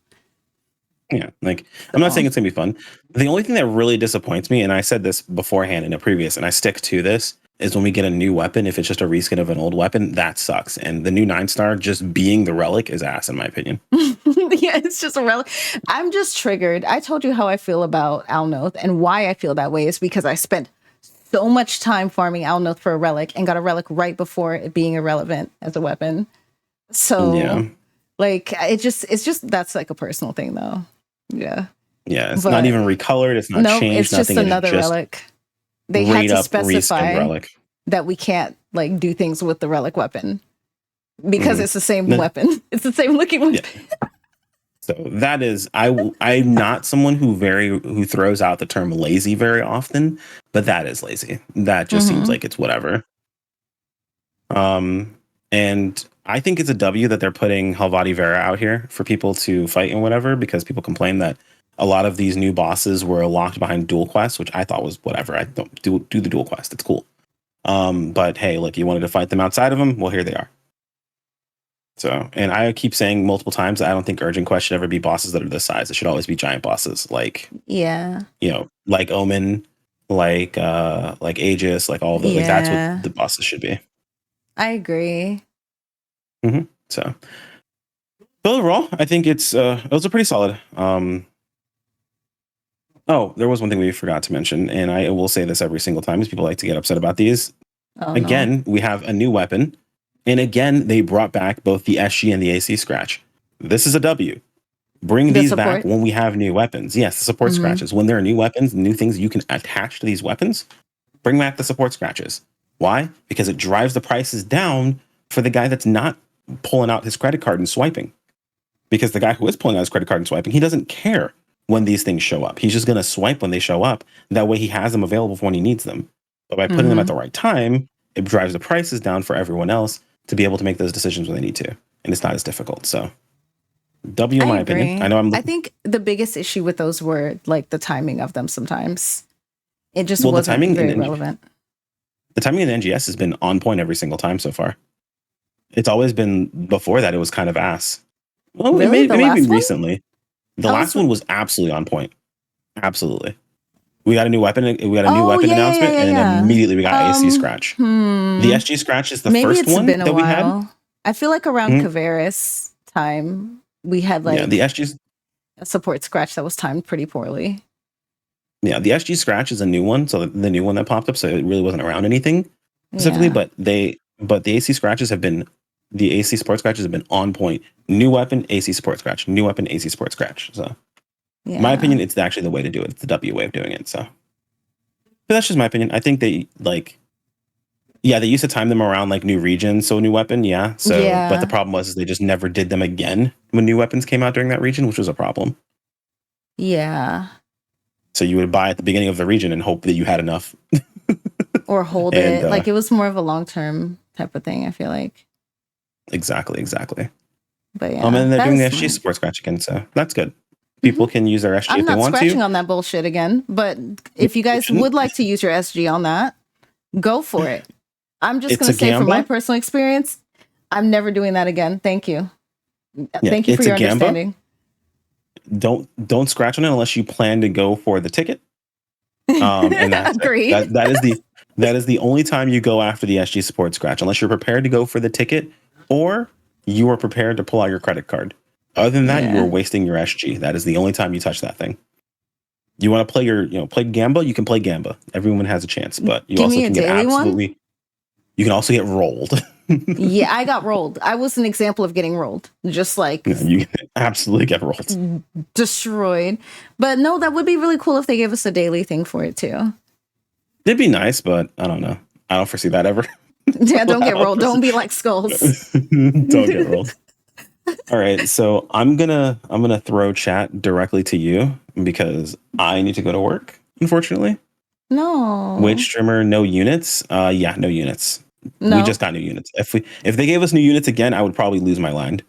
A: Yeah, like I'm not saying it's gonna be fun. The only thing that really disappoints me, and I said this beforehand in a previous, and I stick to this, is when we get a new weapon. If it's just a reskin of an old weapon, that sucks. And the new 9-star just being the relic is ass, in my opinion.
B: Yeah, it's just a relic. I'm just triggered. I told you how I feel about Alnoth, and why I feel that way is because I spent so much time farming Alnoth for a relic and got a relic right before it being irrelevant as a weapon. So
A: Yeah,
B: like it's just that's like a personal thing though. Yeah.
A: yeah. It's
B: But-
A: not even recolored. It's not
B: No,
A: changed.
B: it's just
A: nothing.
B: another
A: it's just
B: relic. They had to
A: reskin
B: specify
A: relic.
B: that we can't like do things with the relic weapon because
A: Mhm.
B: it's the same
A: No.
B: weapon. It's the same looking weapon.
A: So that is, I'm not someone who throws out the term lazy very often, but that is lazy. That just seems
B: Mhm.
A: like it's whatever. And I think it's a W that they're putting Helvati Vera out here for people to fight and whatever, because people complain that a lot of these new bosses were locked behind dual quests, which I thought was whatever. I don't do the dual quest. It's cool. But hey, look, you wanted to fight them outside of them. Well, here they are. So, and I keep saying multiple times that I don't think urgent quests should ever be bosses that are this size. It should always be giant bosses, like,
B: Yeah.
A: like Omen, like Aegis, like all of those. Like that's
B: Yeah.
A: what the bosses should be.
B: I agree.
A: So, but overall, I think it was a pretty solid. Oh, there was one thing we forgot to mention, and I will say this every single time, is people like to get upset about these.
B: Oh, no.
A: Again, we have a new weapon. And again, they brought back both the SG and the AC scratch. This is a W. Bring these back when we have new weapons. Yes, the support scratches. When there are new weapons, new things you can attach to these weapons, bring back the support scratches. Why? Because it drives the prices down for the guy that's not pulling out his credit card and swiping. Because the guy who is pulling out his credit card and swiping, he doesn't care when these things show up. He's just going to swipe when they show up. That way he has them available for when he needs them. But by putting them at the right time, it drives the prices down for everyone else to be able to make those decisions when they need to. And it's not as difficult. So W in my opinion. I know
B: I think the biggest issue with those were like the timing of them sometimes. It just wasn't very relevant.
A: The timing of the NGS has been on point every single time so far. It's always been, before that, it was kind of ass. Well,
B: really?
A: maybe recently. The last one was absolutely on point. Absolutely. We got a new weapon. We got a new weapon announcement, and then immediately we got AC scratch. The SG scratch is the first one that we had.
B: I feel like around 𝐤𝐤𝐮𝐥𝐥𝐬 time, we had like
A: the SG's
B: a support scratch that was timed pretty poorly.
A: Yeah, the SG scratch is a new one, so the new one that popped up. So it really wasn't around anything specifically, but the AC scratches have been, the AC support scratches have been on point. New weapon, AC support scratch. New weapon, AC support scratch. So, in my opinion, it's actually the way to do it. It's the W way of doing it. So, but that's just my opinion. I think they they used to time them around like new regions, so new weapon, but the problem was they just never did them again when new weapons came out during that region, which was a problem.
B: Yeah.
A: So you would buy at the beginning of the region and hope that you had enough.
B: Or hold it. Like it was more of a long-term type of thing, I feel like.
A: Exactly.
B: But yeah.
A: And they're doing the SG support scratch again, so that's good. People can use their SG if they want to.
B: I'm not scratching on that bullshit again, but if you guys would like to use your SG on that, go for it. I'm just going to say from my personal experience, I'm never doing that again. Thank you. Thank you for your understanding.
A: Don't scratch on it unless you plan to go for the ticket. And that's
B: Agreed.
A: that is the only time you go after the SG support scratch, unless you're prepared to go for the ticket or you are prepared to pull out your credit card. Other than that, you are wasting your SG. That is the only time you touch that thing. You want to play play Gamba? You can play Gamba. Everyone has a chance, but you also can get absolutely. You can also get rolled.
B: Yeah, I got rolled. I was an example of getting rolled. Just like
A: you can absolutely get rolled.
B: Destroyed. But no, that would be really cool if they gave us a daily thing for it too.
A: It'd be nice, but I don't know. I don't foresee that ever.
B: Yeah, don't get rolled. Don't be like Skulls.
A: Don't get rolled. All right, so I'm gonna throw chat directly to you because I need to go to work, unfortunately.
B: No.
A: Which streamer? No units? No units.
B: No.
A: We just got new units. If they gave us new units again, I would probably lose my mind.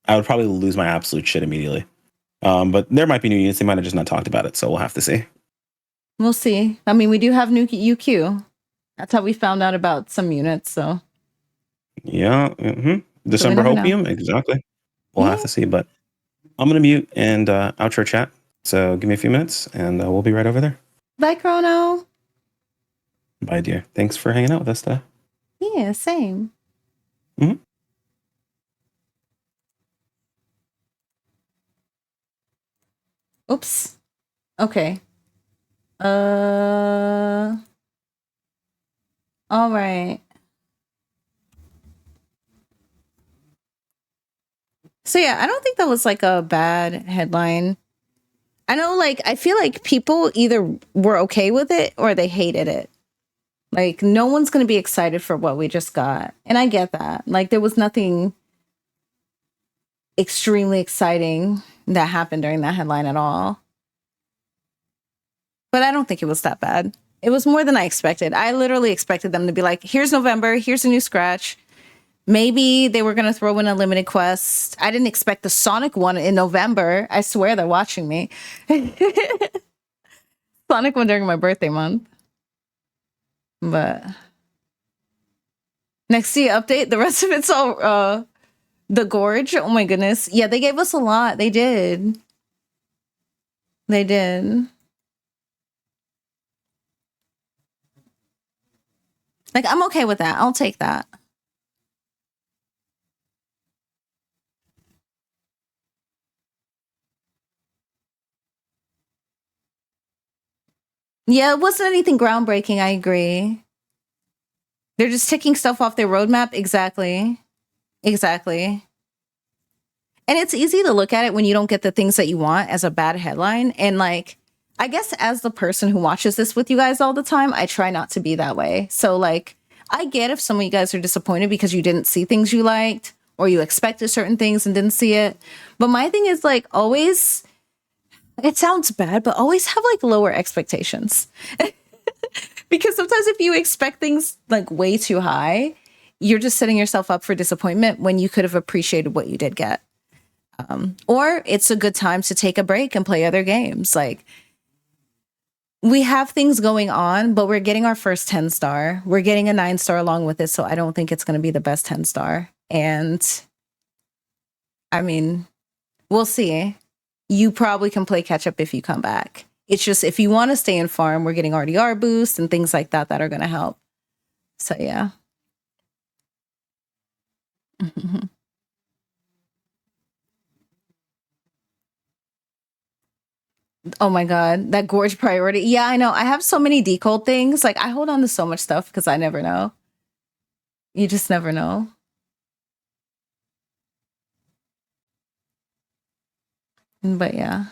A: I would probably lose my absolute shit immediately. But there might be new units. They might have just not talked about it, so we'll have to see.
B: We'll see. I mean, we do have new UQ. That's how we found out about some units. So.
A: Yeah. December Hopium. Exactly. We'll have to see. But I'm gonna mute and outro chat. So give me a few minutes, and we'll be right over there.
B: Bye, Chrono.
A: Bye, dear. Thanks for hanging out with us today.
B: Yeah, same. Oops. Okay. All right. So yeah, I don't think that was like a bad headline. I know, like, I feel like people either were okay with it or they hated it. Like, no one's going to be excited for what we just got. And I get that. Like, there was nothing extremely exciting that happened during that headline at all. But I don't think it was that bad. It was more than I expected. I literally expected them to be like, here's November, here's a new scratch. Maybe they were going to throw in a limited quest. I didn't expect the Sonic one in November. I swear they're watching me. Sonic one during my birthday month. But next year update, the rest of it's all the gorge. Oh my goodness. Yeah, they gave us a lot. They did. They did. Like, I'm okay with that. I'll take that. Yeah, it wasn't anything groundbreaking. I agree. They're just ticking stuff off their roadmap. Exactly. Exactly. And it's easy to look at it when you don't get the things that you want as a bad headline. And like, I guess as the person who watches this with you guys all the time, I try not to be that way. So like, I get if some of you guys are disappointed because you didn't see things you liked or you expected certain things and didn't see it. But my thing is like always, it sounds bad, but always have like lower expectations. Because sometimes if you expect things like way too high, you're just setting yourself up for disappointment when you could have appreciated what you did get. Or it's a good time to take a break and play other games. Like, we have things going on, but we're getting our first 10-star. We're getting a 9-star along with it, so I don't think it's going to be the best 10-star. And I mean, we'll see. You probably can play catch up if you come back. It's just if you want to stay in farm, we're getting RDR boosts and things like that that are going to help. So yeah. Oh my God, that gorge priority. Yeah, I know. I have so many decode things. Like I hold on to so much stuff because I never know. You just never know. But yeah.